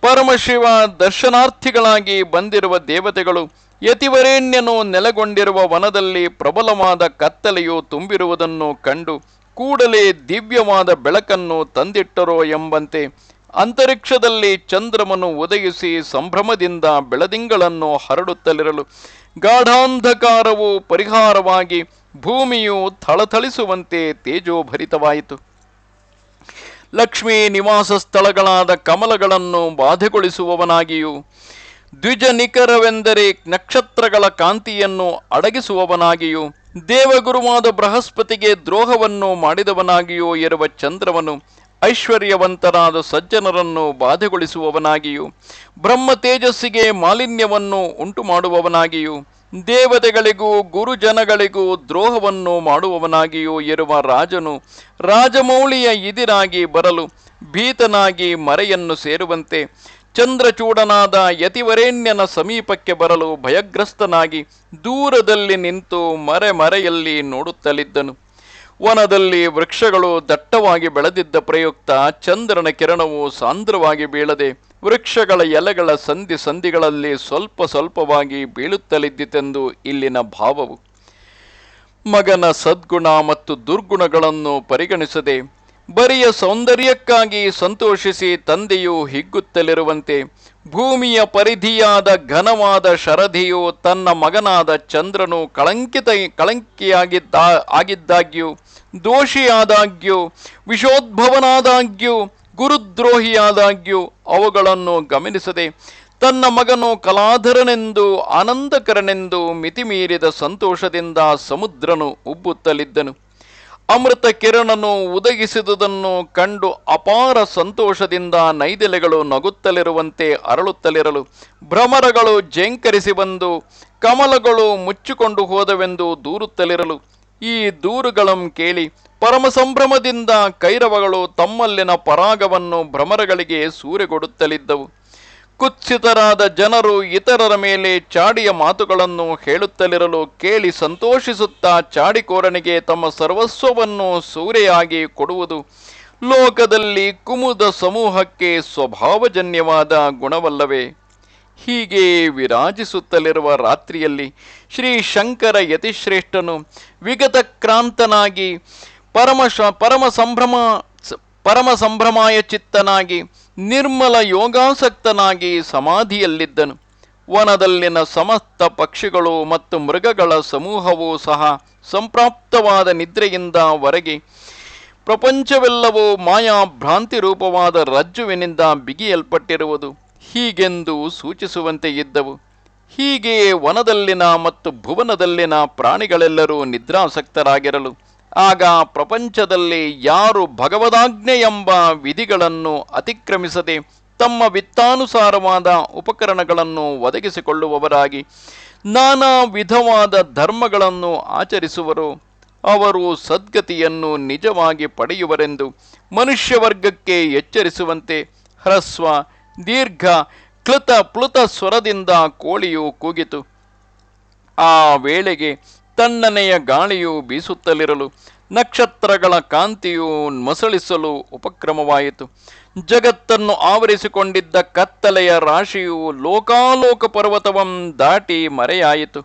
ಪರಮಶಿವ ದರ್ಶನಾರ್ಥಿಗಳಾಗಿ ಬಂದಿರುವ ದೇವತೆಗಳು ಯತಿವರೇಣ್ಯನು ನೆಲೆಗೊಂಡಿರುವ ವನದಲ್ಲಿ ಪ್ರಬಲವಾದ ಕತ್ತಲೆಯು ತುಂಬಿರುವುದನ್ನು ಕಂಡು ಕೂಡಲೇ ದಿವ್ಯವಾದ ಬೆಳಕನ್ನು ತಂದಿಟ್ಟರೋ ಎಂಬಂತೆ ಅಂತರಿಕ್ಷದಲ್ಲಿ ಚಂದ್ರಮನು ಉದಯಿಸಿ ಸಂಭ್ರಮದಿಂದ ಬೆಳದಿಂಗಳನ್ನು ಹರಡುತ್ತಲಿರಲು ಗಾಢಾಂಧಕಾರವು ಪರಿಹಾರವಾಗಿ ಭೂಮಿಯು ಥಳಥಳಿಸುವಂತೆ ತೇಜೋಭರಿತವಾಯಿತು. ಲಕ್ಷ್ಮೀ ನಿವಾಸ ಸ್ಥಳಗಳಾದ ಕಮಲಗಳನ್ನು ಬಾಧೆಗೊಳಿಸುವವನಾಗಿಯೂ ದ್ವಿಜನಿಕರವೆಂದರೆ ನಕ್ಷತ್ರಗಳ ಕಾಂತಿಯನ್ನು ಅಡಗಿಸುವವನಾಗಿಯೂ ದೇವಗುರುವಾದ ಬೃಹಸ್ಪತಿಗೆ ದ್ರೋಹವನ್ನು ಮಾಡಿದವನಾಗಿಯೂ ಇರುವ ಚಂದ್ರವನು ಐಶ್ವರ್ಯವಂತರಾದ ಸಜ್ಜನರನ್ನು ಬಾಧೆಗೊಳಿಸುವವನಾಗಿಯೂ ಬ್ರಹ್ಮ ತೇಜಸ್ಸಿಗೆ ಮಾಲಿನ್ಯವನ್ನು ಉಂಟು ಮಾಡುವವನಾಗಿಯೂ ದೇವತೆಗಳಿಗೂ ಗುರುಜನಗಳಿಗೂ ದ್ರೋಹವನ್ನು ಮಾಡುವವನಾಗಿಯೂ ಇರುವ ರಾಜನು ರಾಜಮೌಳಿಯ ಇದಿರಾಗಿ ಬರಲು ಭೀತನಾಗಿ ಮರೆಯನ್ನು ಸೇರುವಂತೆ ಚಂದ್ರಚೂಡನಾದ ಯತಿವರೇಣ್ಯನ ಸಮೀಪಕ್ಕೆ ಬರಲು ಭಯಗ್ರಸ್ತನಾಗಿ ದೂರದಲ್ಲಿ ನಿಂತು ಮರೆಯಲ್ಲಿ ನೋಡುತ್ತಲಿದ್ದನು. ವನದಲ್ಲಿ ವೃಕ್ಷಗಳು ದಟ್ಟವಾಗಿ ಬೆಳೆದಿದ್ದ ಪ್ರಯುಕ್ತ ಚಂದ್ರನ ಕಿರಣವು ಸಾಂದ್ರವಾಗಿ ಬೀಳದೆ ವೃಕ್ಷಗಳ ಎಲೆಗಳ ಸಂಧಿಗಳಲ್ಲಿ ಸ್ವಲ್ಪವಾಗಿ ಬೀಳುತ್ತಲಿದ್ದಿತೆಂದು ಇಲ್ಲಿನ ಭಾವವು. ಮಗನ ಸದ್ಗುಣ ಮತ್ತು ದುರ್ಗುಣಗಳನ್ನು ಪರಿಗಣಿಸದೆ ಬರಿಯ ಸೌಂದರ್ಯಕ್ಕಾಗಿ ಸಂತೋಷಿಸಿ ತಂದೆಯು ಹಿಗ್ಗುತ್ತಲಿರುವಂತೆ ಭೂಮಿಯ ಪರಿಧಿಯಾದ ಘನವಾದ ಶರಧಿಯು ತನ್ನ ಮಗನಾದ ಚಂದ್ರನು ಆಗಿದ್ದಾಗ್ಯೂ ದೋಷಿಯಾದಾಗ್ಯೂ ವಿಷೋದ್ಭವನಾದಾಗ್ಯೂ ಗುರುದ್ರೋಹಿಯಾದಾಗ್ಯೂ ಅವುಗಳನ್ನು ಗಮನಿಸದೆ ತನ್ನ ಮಗನು ಕಲಾಧರನೆಂದು ಆನಂದಕರನೆಂದು ಮಿತಿಮೀರಿದ ಸಂತೋಷದಿಂದ ಸಮುದ್ರನು ಉಬ್ಬುತ್ತಲಿದ್ದನು. ಅಮೃತ ಕಿರಣನು ಉದಗಿಸಿದುದನ್ನು ಕಂಡು ಅಪಾರ ಸಂತೋಷದಿಂದ ನೈದಿಲೆಗಳು ನಗುತ್ತಲಿರುವಂತೆ ಅರಳುತ್ತಲಿರಲು ಭ್ರಮರಗಳು ಜೇಂಕರಿಸಿ ಬಂದು ಕಮಲಗಳು ಮುಚ್ಚಿಕೊಂಡು ಹೋದವೆಂದು ದೂರುತ್ತಲಿರಲು ಈ ದೂರುಗಳಂ ಕೇಳಿ ಪರಮ ಸಂಭ್ರಮದಿಂದ ಕೈರವಗಳು ತಮ್ಮಲ್ಲಿನ ಪರಾಗವನ್ನು ಭ್ರಮರಗಳಿಗೆ ಸೂರೆಗೊಡುತ್ತಲಿದ್ದವು. ಕುತ್ಸಿತರಾದ ಜನರು ಇತರರ ಮೇಲೆ ಚಾಡಿಯ ಮಾತುಗಳನ್ನು ಹೇಳುತ್ತಲಿರಲು ಕೇಳಿ ಸಂತೋಷಿಸುತ್ತಾ ಚಾಡಿಕೋರನಿಗೆ ತಮ್ಮ ಸರ್ವಸ್ವವನ್ನು ಸೂರೆಯಾಗಿ ಕೊಡುವುದು ಲೋಕದಲ್ಲಿ ಕುಮುದ ಸಮೂಹಕ್ಕೆ ಸ್ವಭಾವಜನ್ಯವಾದ ಗುಣವಲ್ಲವೇ? ಹೀಗೆ ವಿರಾಜಿಸುತ್ತಲಿರುವ ರಾತ್ರಿಯಲ್ಲಿ ಶ್ರೀ ಶಂಕರ ಯತಿಶ್ರೇಷ್ಠನು ವಿಗತಕ್ರಾಂತನಾಗಿ ಪರಮ ಸಂಭ್ರಮಾಯ ಚಿತ್ತನಾಗಿ ನಿರ್ಮಲ ಯೋಗಾಸಕ್ತನಾಗಿ ಸಮಾಧಿಯಲ್ಲಿದ್ದನು. ವನದಲ್ಲಿನ ಸಮಸ್ತ ಪಕ್ಷಿಗಳು ಮತ್ತು ಮೃಗಗಳ ಸಮೂಹವೂ ಸಹ ಸಂಪ್ರಾಪ್ತವಾದ ನಿದ್ರೆಯಿಂದ ಹೊರಗೆ ಪ್ರಪಂಚವೆಲ್ಲವೂ ಮಾಯಾಭ್ರಾಂತಿ ರೂಪವಾದ ರಜ್ಜುವಿನಿಂದ ಬಿಗಿಯಲ್ಪಟ್ಟಿರುವುದು ಹೀಗೆಂದು ಸೂಚಿಸುವಂತೆ ಇದ್ದವು. ಹೀಗೆ ವನದಲ್ಲಿನ ಮತ್ತು ಭುವನದಲ್ಲಿನ ಪ್ರಾಣಿಗಳೆಲ್ಲರೂ ನಿದ್ರಾಸಕ್ತರಾಗಿರಲು ಆಗ ಪ್ರಪಂಚದಲ್ಲಿ ಯಾರು ಭಗವದಾಜ್ಞೆ ಎಂಬ ವಿಧಿಗಳನ್ನು ಅತಿಕ್ರಮಿಸದೆ ತಮ್ಮ ವಿತ್ತಾನುಸಾರವಾದ ಉಪಕರಣಗಳನ್ನು ಒದಗಿಸಿಕೊಳ್ಳುವವರಾಗಿ ನಾನಾ ವಿಧವಾದ ಧರ್ಮಗಳನ್ನು ಆಚರಿಸುವರೋ ಅವರು ಸದ್ಗತಿಯನ್ನು ನಿಜವಾಗಿ ಪಡೆಯುವರೆಂದು ಮನುಷ್ಯವರ್ಗಕ್ಕೆ ಎಚ್ಚರಿಸುವಂತೆ ಹ್ರಸ್ವ ದೀರ್ಘ ಕ್ಲುತ ಪ್ಲುತ ಸ್ವರದಿಂದ ಕೋಳಿಯು ಕೂಗಿತು. ಆ ವೇಳೆಗೆ ತಣ್ಣನೆಯ ಗಾಳಿಯು ಬೀಸುತ್ತಲಿರಲು ನಕ್ಷತ್ರಗಳ ಕಾಂತಿಯು ಮಸಳಿಸಲು ಉಪಕ್ರಮವಾಯಿತು. ಜಗತ್ತನ್ನು ಆವರಿಸಿಕೊಂಡಿದ್ದ ಕತ್ತಲೆಯ ರಾಶಿಯು ಲೋಕಾಲೋಕ ಪರ್ವತವಂ ದಾಟಿ ಮರೆಯಾಯಿತು.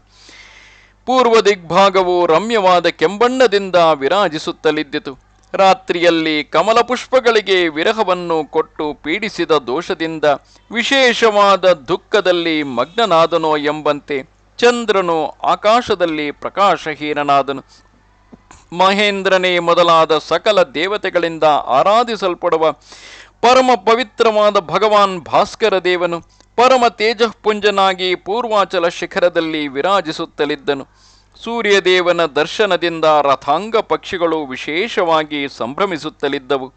ಪೂರ್ವ ದಿಗ್ಭಾಗವು ರಮ್ಯವಾದ ಕೆಂಬಣ್ಣದಿಂದ ವಿರಾಜಿಸುತ್ತಲಿದ್ದಿತು. ರಾತ್ರಿಯಲ್ಲಿ ಕಮಲ ಪುಷ್ಪಗಳಿಗೆ ವಿರಹವನ್ನು ಕೊಟ್ಟು ಪೀಡಿಸಿದ ದೋಷದಿಂದ ವಿಶೇಷವಾದ ದುಃಖದಲ್ಲಿ ಮಗ್ನನಾದನೋ ಎಂಬಂತೆ ಚಂದ್ರನು ಆಕಾಶದಲ್ಲಿ ಪ್ರಕಾಶಹೀನನಾದನು. ಮಹೇಂದ್ರನೇ ಮೊದಲಾದ ಸಕಲ ದೇವತೆಗಳಿಂದ ಆರಾಧಿಸಲ್ಪಡುವ ಪರಮ ಪವಿತ್ರವಾದ ಭಗವಾನ್ ಭಾಸ್ಕರ ದೇವನು ಪರಮ ತೇಜಃಪುಂಜನಾಗಿ ಪೂರ್ವಾಚಲ ಶಿಖರದಲ್ಲಿ ವಿರಾಜಿಸುತ್ತಲಿದ್ದನು. ಸೂರ್ಯದೇವನ ದರ್ಶನದಿಂದ ರಥಾಂಗ ಪಕ್ಷಿಗಳು ವಿಶೇಷವಾಗಿ ಸಂಭ್ರಮಿಸುತ್ತಲಿದ್ದವು.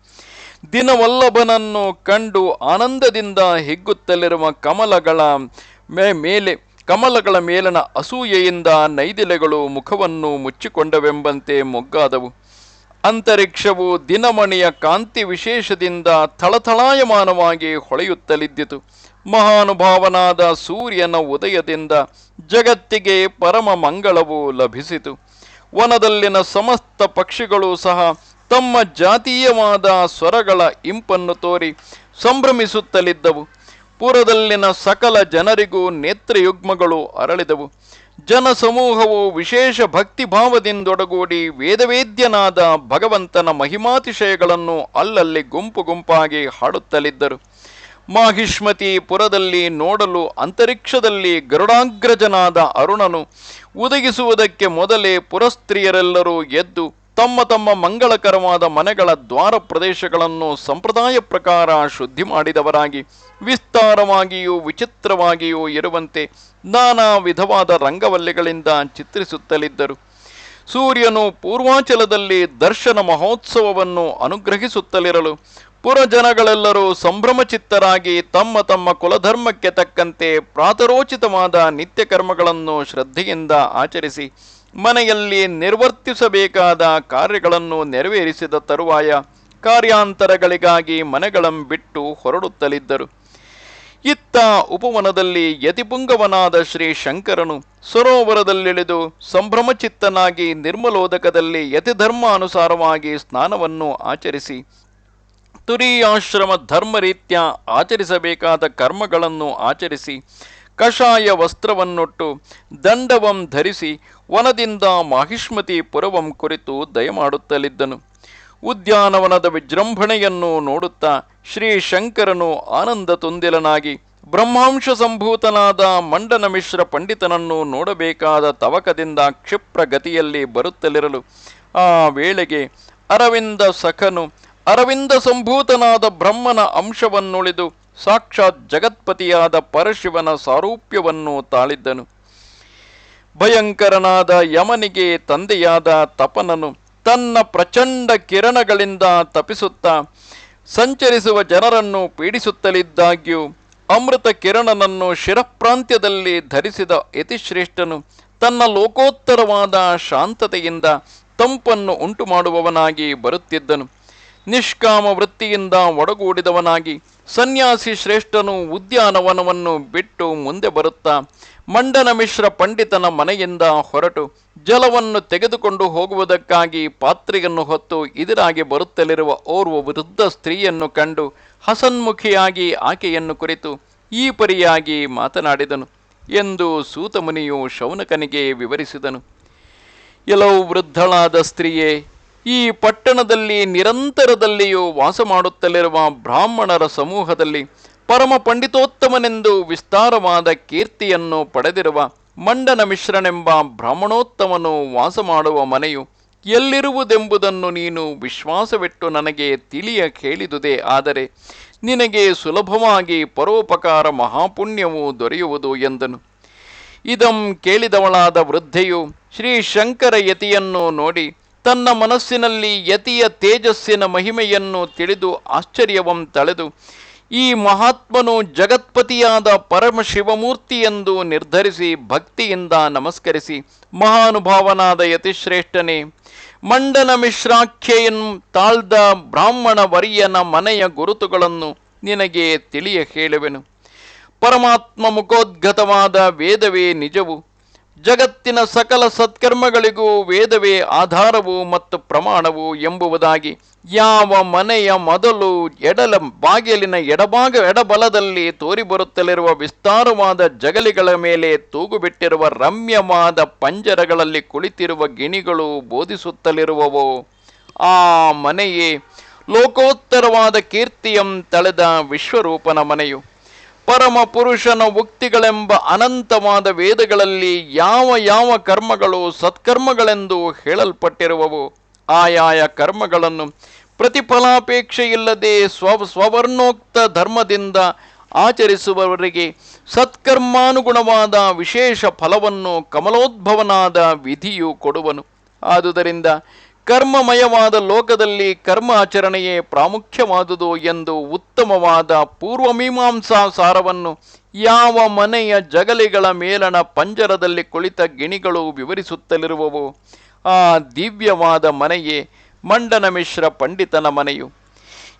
ದಿನವಲ್ಲಭನನ್ನು ಕಂಡು ಆನಂದದಿಂದ ಹಿಗ್ಗುತ್ತಲಿರುವ ಕಮಲಗಳ ಮೇಲನ ಅಸೂಯೆಯಿಂದ ನೈದಿಲೆಗಳು ಮುಖವನ್ನು ಮುಚ್ಚಿಕೊಂಡವೆಂಬಂತೆ ಮೊಗ್ಗಾದವು. ಅಂತರಿಕ್ಷವು ದಿನಮಣಿಯ ಕಾಂತಿ ವಿಶೇಷದಿಂದ ಥಳಥಳಾಯಮಾನವಾಗಿ ಹೊಳೆಯುತ್ತಲಿದ್ದಿತು. ಮಹಾನುಭಾವನಾದ ಸೂರ್ಯನ ಉದಯದಿಂದ ಜಗತ್ತಿಗೆ ಪರಮ ಮಂಗಳವು ಲಭಿಸಿತು. ವನದಲ್ಲಿನ ಸಮಸ್ತ ಪಕ್ಷಿಗಳು ಸಹ ತಮ್ಮ ಜಾತೀಯವಾದ ಸ್ವರಗಳ ಇಂಪನ್ನು ತೋರಿ ಸಂಭ್ರಮಿಸುತ್ತಲಿದ್ದವು. ಪುರದಲ್ಲಿನ ಸಕಲ ಜನರಿಗೂ ನೇತ್ರಯುಗ್ಮಗಳು ಅರಳಿದವು. ಜನಸಮೂಹವು ವಿಶೇಷ ಭಕ್ತಿಭಾವದಿಂದೊಡಗೂಡಿ ವೇದವೇದ್ಯನಾದ ಭಗವಂತನ ಮಹಿಮಾತಿಶಯಗಳನ್ನು ಅಲ್ಲಲ್ಲಿ ಗುಂಪು ಗುಂಪಾಗಿ ಹಾಡುತ್ತಲಿದ್ದರು. ಮಾಹಿಷ್ಮತಿ ಪುರದಲ್ಲಿ ನೋಡಲು ಅಂತರಿಕ್ಷದಲ್ಲಿ ಗರುಡಾಗ್ರಜನಾದ ಅರುಣನು ಉದಗಿಸುವುದಕ್ಕೆ ಮೊದಲೇ ಪುರಸ್ತ್ರೀಯರೆಲ್ಲರೂ ಎದ್ದು ತಮ್ಮ ತಮ್ಮ ಮಂಗಳಕರವಾದ ಮನೆಗಳ ದ್ವಾರ ಪ್ರದೇಶಗಳನ್ನು ಸಂಪ್ರದಾಯ ಪ್ರಕಾರ ಶುದ್ಧಿ ಮಾಡಿದವರಾಗಿ ವಿಸ್ತಾರವಾಗಿಯೂ ವಿಚಿತ್ರವಾಗಿಯೂ ಇರುವಂತೆ ನಾನಾ ವಿಧವಾದ ರಂಗವಲ್ಲಿಗಳಿಂದ ಚಿತ್ರಿಸುತ್ತಲಿದ್ದರು. ಸೂರ್ಯನು ಪೂರ್ವಾಚಲದಲ್ಲಿ ದರ್ಶನ ಮಹೋತ್ಸವವನ್ನು ಅನುಗ್ರಹಿಸುತ್ತಲಿರಲು ಪುರಜನಗಳೆಲ್ಲರೂ ಸಂಭ್ರಮಚಿತ್ತರಾಗಿ ತಮ್ಮ ತಮ್ಮ ಕುಲಧರ್ಮಕ್ಕೆ ತಕ್ಕಂತೆ ಪ್ರಾತರೋಚಿತವಾದ ನಿತ್ಯ ಕರ್ಮಗಳನ್ನು ಶ್ರದ್ಧೆಯಿಂದ ಆಚರಿಸಿ ಮನೆಯಲ್ಲಿ ನಿರ್ವರ್ತಿಸಬೇಕಾದ ಕಾರ್ಯಗಳನ್ನು ನೆರವೇರಿಸಿದ ತರುವಾಯ ಕಾರ್ಯಾಂತರಗಳಿಗಾಗಿ ಮನೆಗಳಂ ಬಿಟ್ಟು ಹೊರಡುತ್ತಲಿದ್ದರು. ಇತ್ತ ಉಪವನದಲ್ಲಿ ಯತಿಪುಂಗವನಾದ ಶ್ರೀ ಶಂಕರನು ಸರೋವರದಲ್ಲಿಳಿದು ಸಂಭ್ರಮಚಿತ್ತನಾಗಿ ನಿರ್ಮಲೋದಕದಲ್ಲಿ ಯತಿಧರ್ಮಾನುಸಾರವಾಗಿ ಸ್ನಾನವನ್ನು ಆಚರಿಸಿ ತುರೀಯಾಶ್ರಮ ಧರ್ಮರೀತ್ಯ ಆಚರಿಸಬೇಕಾದ ಕರ್ಮಗಳನ್ನು ಆಚರಿಸಿ ಕಷಾಯ ವಸ್ತ್ರವನ್ನೊಟ್ಟು ದಂಡವಂ ಧರಿಸಿ ವನದಿಂದ ಮಾಹಿಷ್ಮತಿ ಪುರವಂ ಕುರಿತು ದಯಮಾಡುತ್ತಲಿದ್ದನು. ಉದ್ಯಾನವನದ ವಿಜೃಂಭಣೆಯನ್ನು ನೋಡುತ್ತಾ ಶ್ರೀ ಶಂಕರನು ಆನಂದ ತುಂದಿಲನಾಗಿ ಬ್ರಹ್ಮಾಂಶ ಸಂಭೂತನಾದ ಮಂಡನ ಮಿಶ್ರ ಪಂಡಿತನನ್ನು ನೋಡಬೇಕಾದ ತವಕದಿಂದ ಕ್ಷಿಪ್ರ ಗತಿಯಲ್ಲಿ ಬರುತ್ತಲಿರಲು ಆ ವೇಳೆಗೆ ಅರವಿಂದ ಸಖನು ಅರವಿಂದ ಸಂಭೂತನಾದ ಬ್ರಹ್ಮನ ಅಂಶವನ್ನುಳಿದು ಸಾಕ್ಷಾತ್ ಜಗತ್ಪತಿಯಾದ ಪರಶಿವನ ಸಾರೂಪ್ಯವನ್ನು ತಾಳಿದ್ದನು. ಭಯಂಕರನಾದ ಯಮನಿಗೆ ತಂದೆಯಾದ ತಪನನು ತನ್ನ ಪ್ರಚಂಡ ಕಿರಣಗಳಿಂದ ತಪಿಸುತ್ತಾ ಸಂಚರಿಸುವ ಜನರನ್ನು ಪೀಡಿಸುತ್ತಲಿದ್ದಾಗ್ಯೂ ಅಮೃತ ಕಿರಣನನ್ನು ಶಿರಪ್ರಾಂತ್ಯದಲ್ಲಿ ಧರಿಸಿದ ಯತಿಶ್ರೇಷ್ಠನು ತನ್ನ ಲೋಕೋತ್ತರವಾದ ಶಾಂತತೆಯಿಂದ ತಂಪನ್ನು ಉಂಟು ಮಾಡುವವನಾಗಿ ಬರುತ್ತಿದ್ದನು. ನಿಷ್ಕಾಮ ವೃತ್ತಿಯಿಂದ ಒಡಗೂಡಿದವನಾಗಿ ಸನ್ಯಾಸಿ ಶ್ರೇಷ್ಠನು ಉದ್ಯಾನವನವನ್ನು ಬಿಟ್ಟು ಮುಂದೆ ಬರುತ್ತಾ ಮಂಡನ ಮಿಶ್ರ ಪಂಡಿತನ ಮನೆಯಿಂದ ಹೊರಟು ಜಲವನ್ನು ತೆಗೆದುಕೊಂಡು ಹೋಗುವುದಕ್ಕಾಗಿ ಪಾತ್ರೆಯನ್ನು ಹೊತ್ತು ಎದುರಾಗಿ ಬರುತ್ತಲಿರುವ ಓರ್ವ ವೃದ್ಧ ಸ್ತ್ರೀಯನ್ನು ಕಂಡು ಹಸನ್ಮುಖಿಯಾಗಿ ಆಕೆಯನ್ನು ಕುರಿತು ಈ ಪರಿಯಾಗಿ ಮಾತನಾಡಿದನು ಎಂದು ಸೂತಮುನಿಯು ಶೌನಕನಿಗೆ ವಿವರಿಸಿದನು. ಎಲ್ಲವೂ ವೃದ್ಧಳಾದ ಸ್ತ್ರೀಯೇ, ಈ ಪಟ್ಟಣದಲ್ಲಿ ನಿರಂತರದಲ್ಲಿಯೂ ವಾಸ ಮಾಡುತ್ತಲಿರುವ ಬ್ರಾಹ್ಮಣರ ಸಮೂಹದಲ್ಲಿ ಪರಮ ಪಂಡಿತೋತ್ತಮನೆಂದು ವಿಸ್ತಾರವಾದ ಕೀರ್ತಿಯನ್ನು ಪಡೆದಿರುವ ಮಂಡನ ಮಿಶ್ರನೆಂಬ ಬ್ರಾಹ್ಮಣೋತ್ತಮನು ವಾಸ ಮಾಡುವ ಮನೆಯು ಎಲ್ಲಿರುವುದೆಂಬುದನ್ನು ನೀನು ವಿಶ್ವಾಸವಿಟ್ಟು ನನಗೆ ತಿಳಿಯ ಕೇಳಿದುದೇ ಆದರೆ ನಿನಗೆ ಸುಲಭವಾಗಿ ಪರೋಪಕಾರ ಮಹಾಪುಣ್ಯವು ದೊರೆಯುವುದು ಎಂದನು. ಇದಂ ಕೇಳಿದವಳಾದ ವೃದ್ಧೆಯು ಶ್ರೀ ಶಂಕರ ಯತಿಯನ್ನು ನೋಡಿ ತನ್ನ ಮನಸ್ಸಿನಲ್ಲಿ ಯತಿಯ ತೇಜಸ್ಸಿನ ಮಹಿಮೆಯನ್ನು ತಿಳಿದು ಆಶ್ಚರ್ಯವಂ ತಳೆದು ಈ ಮಹಾತ್ಮನು ಜಗತ್ಪತಿಯಾದ ಪರಮಶಿವಮೂರ್ತಿ ಎಂದು ನಿರ್ಧರಿಸಿ ಭಕ್ತಿಯಿಂದ ನಮಸ್ಕರಿಸಿ, ಮಹಾನುಭಾವನಾದ ಯತಿಶ್ರೇಷ್ಠನೇ, ಮಂಡನ ಮಿಶ್ರಾಖ್ಯೆಯನ್ನು ತಾಳ್ದ ಬ್ರಾಹ್ಮಣ ವರ್ಯನ ಮನೆಯ ಗುರುತುಗಳನ್ನು ನಿನಗೆ ತಿಳಿಯ ಹೇಳುವೆನು. ಪರಮಾತ್ಮ ಮುಖೋದ್ಗತವಾದ ವೇದವೇ ನಿಜವು. ಜಗತ್ತಿನ ಸಕಲ ಸತ್ಕರ್ಮಗಳಿಗೂ ವೇದವೇ ಆಧಾರವು ಮತ್ತು ಪ್ರಮಾಣವು ಎಂಬುದಾಗಿ ಯಾವ ಮನೆಯ ಮೊದಲು ಬಾಗಿಲಿನ ಎಡಬಲದಲ್ಲಿ ತೋರಿಬರುತ್ತಲಿರುವ ವಿಸ್ತಾರವಾದ ಜಗಲಿಗಳ ಮೇಲೆ ತೂಗುಬಿಟ್ಟಿರುವ ರಮ್ಯವಾದ ಪಂಜರಗಳಲ್ಲಿ ಕುಳಿತಿರುವ ಗಿಣಿಗಳು ಬೋಧಿಸುತ್ತಲಿರುವವೋ ಆ ಮನೆಯೇ ಲೋಕೋತ್ತರವಾದ ಕೀರ್ತಿಯಂ ತಳೆದ ವಿಶ್ವರೂಪನ ಮನೆಯು. ಪರಮ ಪುರುಷನ ಉಕ್ತಿಗಳೆಂಬ ಅನಂತವಾದ ವೇದಗಳಲ್ಲಿ ಯಾವ ಯಾವ ಕರ್ಮಗಳು ಸತ್ಕರ್ಮಗಳೆಂದು ಹೇಳಲ್ಪಟ್ಟಿರುವವು ಆಯಾಯ ಕರ್ಮಗಳನ್ನು ಪ್ರತಿಫಲಾಪೇಕ್ಷೆಯಿಲ್ಲದೆ ಸ್ವವರ್ಣೋಕ್ತ ಧರ್ಮದಿಂದ ಆಚರಿಸುವವರಿಗೆ ಸತ್ಕರ್ಮಾನುಗುಣವಾದ ವಿಶೇಷ ಫಲವನ್ನು ಕಮಲೋದ್ಭವನಾದ ವಿಧಿಯು ಕೊಡುವನು. ಆದುದರಿಂದ ಕರ್ಮಮಯವಾದ ಲೋಕದಲ್ಲಿ ಕರ್ಮ ಆಚರಣೆಯೇ ಪ್ರಾಮುಖ್ಯವಾದುದು ಎಂದು ಉತ್ತಮವಾದ ಪೂರ್ವಮೀಮಾಂಸಾ ಸಾರವನ್ನು ಯಾವ ಮನೆಯ ಜಗಲಿಗಳ ಮೇಲಣ ಪಂಜರದಲ್ಲಿ ಕುಳಿತ ಗಿಣಿಗಳು ವಿವರಿಸುತ್ತಲಿರುವವೋ ಆ ದಿವ್ಯವಾದ ಮನೆಯೇ ಮಂಡನ ಮಿಶ್ರ ಪಂಡಿತನ ಮನೆಯು.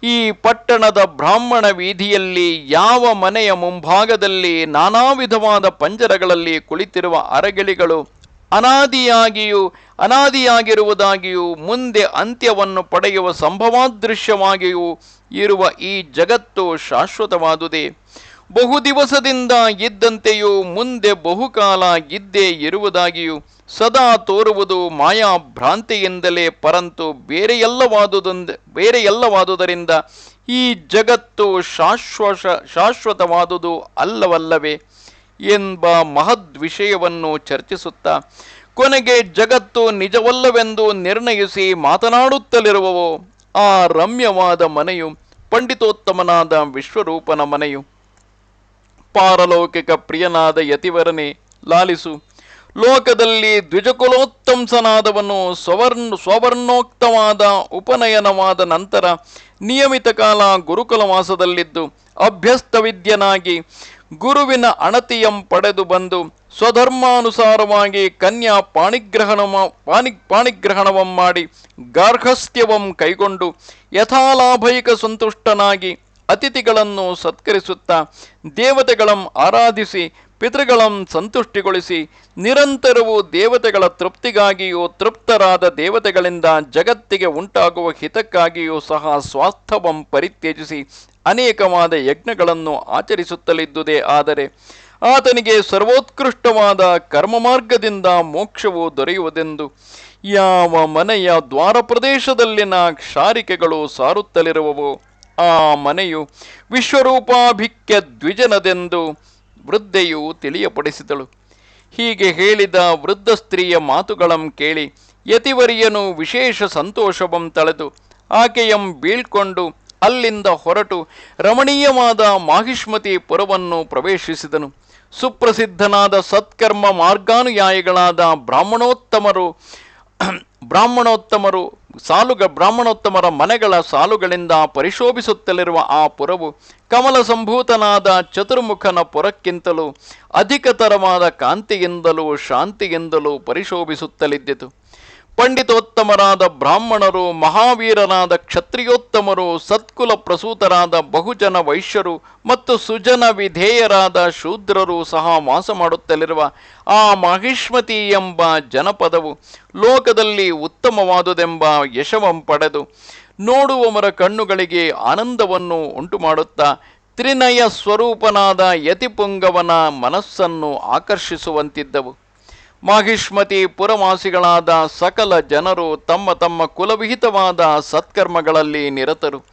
ಈ ಪಟ್ಟಣದ ಬ್ರಾಹ್ಮಣ ವೀಧಿಯಲ್ಲಿ ಯಾವ ಮನೆಯ ಮುಂಭಾಗದಲ್ಲಿ ನಾನಾ ವಿಧವಾದ ಪಂಜರಗಳಲ್ಲಿ ಕುಳಿತಿರುವ ಅರಗಿಳಿಗಳು ಅನಾದಿಯಾಗಿರುವುದಾಗಿಯೂ ಮುಂದೆ ಅಂತ್ಯವನ್ನು ಪಡೆಯುವ ಸಂಭವಾದೃಶ್ಯವಾಗಿಯೂ ಇರುವ ಈ ಜಗತ್ತು ಶಾಶ್ವತವಾದುದೇ. ಬಹುದಿವಸದಿಂದ ಇದ್ದಂತೆಯೂ ಮುಂದೆ ಬಹುಕಾಲ ಇದ್ದೇ ಇರುವುದಾಗಿಯೂ ಸದಾ ತೋರುವುದು ಮಾಯಾಭ್ರಾಂತಿಯಿಂದಲೇ, ಪರಂತು ಬೇರೆಯಲ್ಲವಾದುದರಿಂದ ಈ ಜಗತ್ತು ಶಾಶ್ವತವಾದುದು ಅಲ್ಲವಲ್ಲವೇ ಎಂಬ ಮಹದ್ ವಿಷಯವನ್ನು ಚರ್ಚಿಸುತ್ತಾ ಕೊನೆಗೆ ಜಗತ್ತು ನಿಜವಲ್ಲವೆಂದು ನಿರ್ಣಯಿಸಿ ಮಾತನಾಡುತ್ತಲಿರುವವೋ ಆ ರಮ್ಯವಾದ ಮನೆಯು ಪಂಡಿತೋತ್ತಮನಾದ ವಿಶ್ವರೂಪನ ಮನೆಯು. ಪಾರಲೌಕಿಕ ಪ್ರಿಯನಾದ ಯತಿವರನೇ, ಲಾಲಿಸು. ಲೋಕದಲ್ಲಿ ದ್ವಿಜಕುಲೋತ್ತಂಸನಾದವನು ಸ್ವವರ್ಣೋಕ್ತವಾದ ಉಪನಯನವಾದ ನಂತರ ನಿಯಮಿತ ಕಾಲ ಗುರುಕುಲವಾಸದಲ್ಲಿದ್ದು ಅಭ್ಯಸ್ತವಿದ್ಯನಾಗಿ ಗುರುವಿನ ಅಣತಿಯಂ ಪಡೆದು ಬಂದು ಸ್ವಧರ್ಮಾನುಸಾರವಾಗಿ ಕನ್ಯಾ ಪಾಣಿಗ್ರಹಣವಂ ಮಾಡಿ ಗಾರ್ಹಸ್ಥ್ಯವಂ ಕೈಗೊಂಡು ಯಥಾಲಾಭೈಕ ಸಂತುಷ್ಟನಾಗಿ ಅತಿಥಿಗಳನ್ನು ಸತ್ಕರಿಸುತ್ತಾ ದೇವತೆಗಳಂ ಆರಾಧಿಸಿ ಪಿತೃಗಳಂ ಸಂತುಷ್ಟಿಗೊಳಿಸಿ ನಿರಂತರವೂ ದೇವತೆಗಳ ತೃಪ್ತಿಗಾಗಿಯೂ ತೃಪ್ತರಾದ ದೇವತೆಗಳಿಂದ ಜಗತ್ತಿಗೆ ಉಂಟಾಗುವ ಹಿತಕ್ಕಾಗಿಯೂ ಸಹ ಸ್ವಾಸ್ಥವಂ ಪರಿತ್ಯಜಿಸಿ ಅನೇಕವಾದ ಯಜ್ಞಗಳನ್ನು ಆಚರಿಸುತ್ತಲಿದ್ದುದೇ ಆದರೆ ಆತನಿಗೆ ಸರ್ವೋತ್ಕೃಷ್ಟವಾದ ಕರ್ಮ ಮಾರ್ಗದಿಂದ ಮೋಕ್ಷವು ದೊರೆಯುವುದೆಂದು ಯಾವ ಮನೆಯ ದ್ವಾರ ಪ್ರದೇಶದಲ್ಲಿನ ಕ್ಷಾರಿಕೆಗಳು ಸಾರುತ್ತಲಿರುವವೋ ಆ ಮನೆಯು ವಿಶ್ವರೂಪಾಭಿಕ್ಯ ದ್ವಿಜನದೆಂದು ವೃದ್ಧೆಯು ತಿಳಿಯಪಡಿಸಿದಳು. ಹೀಗೆ ಹೇಳಿದ ವೃದ್ಧ ಸ್ತ್ರೀಯ ಮಾತುಗಳಂ ಕೇಳಿ ಯತಿವರಿಯನು ವಿಶೇಷ ಸಂತೋಷವಂ ತಳೆದು ಆಕೆಯಂ ಬೀಳ್ಕೊಂಡು ಅಲ್ಲಿಂದ ಹೊರಟು ರಮಣೀಯವಾದ ಮಾಹಿಷ್ಮತಿ ಪುರವನ್ನು ಪ್ರವೇಶಿಸಿದನು. ಸುಪ್ರಸಿದ್ಧನಾದ ಸತ್ಕರ್ಮ ಮಾರ್ಗಾನುಯಾಯಿಗಳಾದ ಬ್ರಾಹ್ಮಣೋತ್ತಮರ ಮನೆಗಳ ಸಾಲುಗಳಿಂದ ಪರಿಶೋಭಿಸುತ್ತಲಿರುವ ಆ ಪುರವು ಕಮಲ ಸಂಭೂತನಾದ ಚತುರ್ಮುಖನ ಪುರಕ್ಕಿಂತಲೂ ಅಧಿಕತರವಾದ ಕಾಂತಿಯಿಂದಲೂ ಶಾಂತಿಯಿಂದಲೂ ಪರಿಶೋಭಿಸುತ್ತಲಿದ್ದಿತು. ಪಂಡಿತೋತ್ತಮರಾದ ಬ್ರಾಹ್ಮಣರು, ಮಹಾವೀರರಾದ ಕ್ಷತ್ರಿಯೋತ್ತಮರು, ಸತ್ಕುಲ ಪ್ರಸೂತರಾದ ಬಹುಜನ ವೈಶ್ಯರು ಮತ್ತು ಸುಜನ ವಿಧೇಯರಾದ ಶೂದ್ರರು ಸಹ ವಾಸ ಮಾಡುತ್ತಲಿರುವ ಆ ಮಾಹಿಷ್ಮತಿ ಎಂಬ ಜನಪದವು ಲೋಕದಲ್ಲಿ ಉತ್ತಮವಾದುದೆಂಬ ಯಶವಂ ಪಡೆದು ನೋಡುವವರ ಕಣ್ಣುಗಳಿಗೆ ಆನಂದವನ್ನು ಉಂಟುಮಾಡುತ್ತಾ ತ್ರಿನಯ ಸ್ವರೂಪನಾದ ಯತಿಪುಂಗವನ ಮನಸ್ಸನ್ನು ಆಕರ್ಷಿಸುವಂತಿದ್ದವು. ಮಾಹಿಷ್ಮತಿ ಪುರವಾಸಿಗಳಾದ ಸಕಲ ಜನರು ತಮ್ಮ ತಮ್ಮ ಕುಲವಿಹಿತವಾದ ಸತ್ಕರ್ಮಗಳಲ್ಲಿ ನಿರತರು.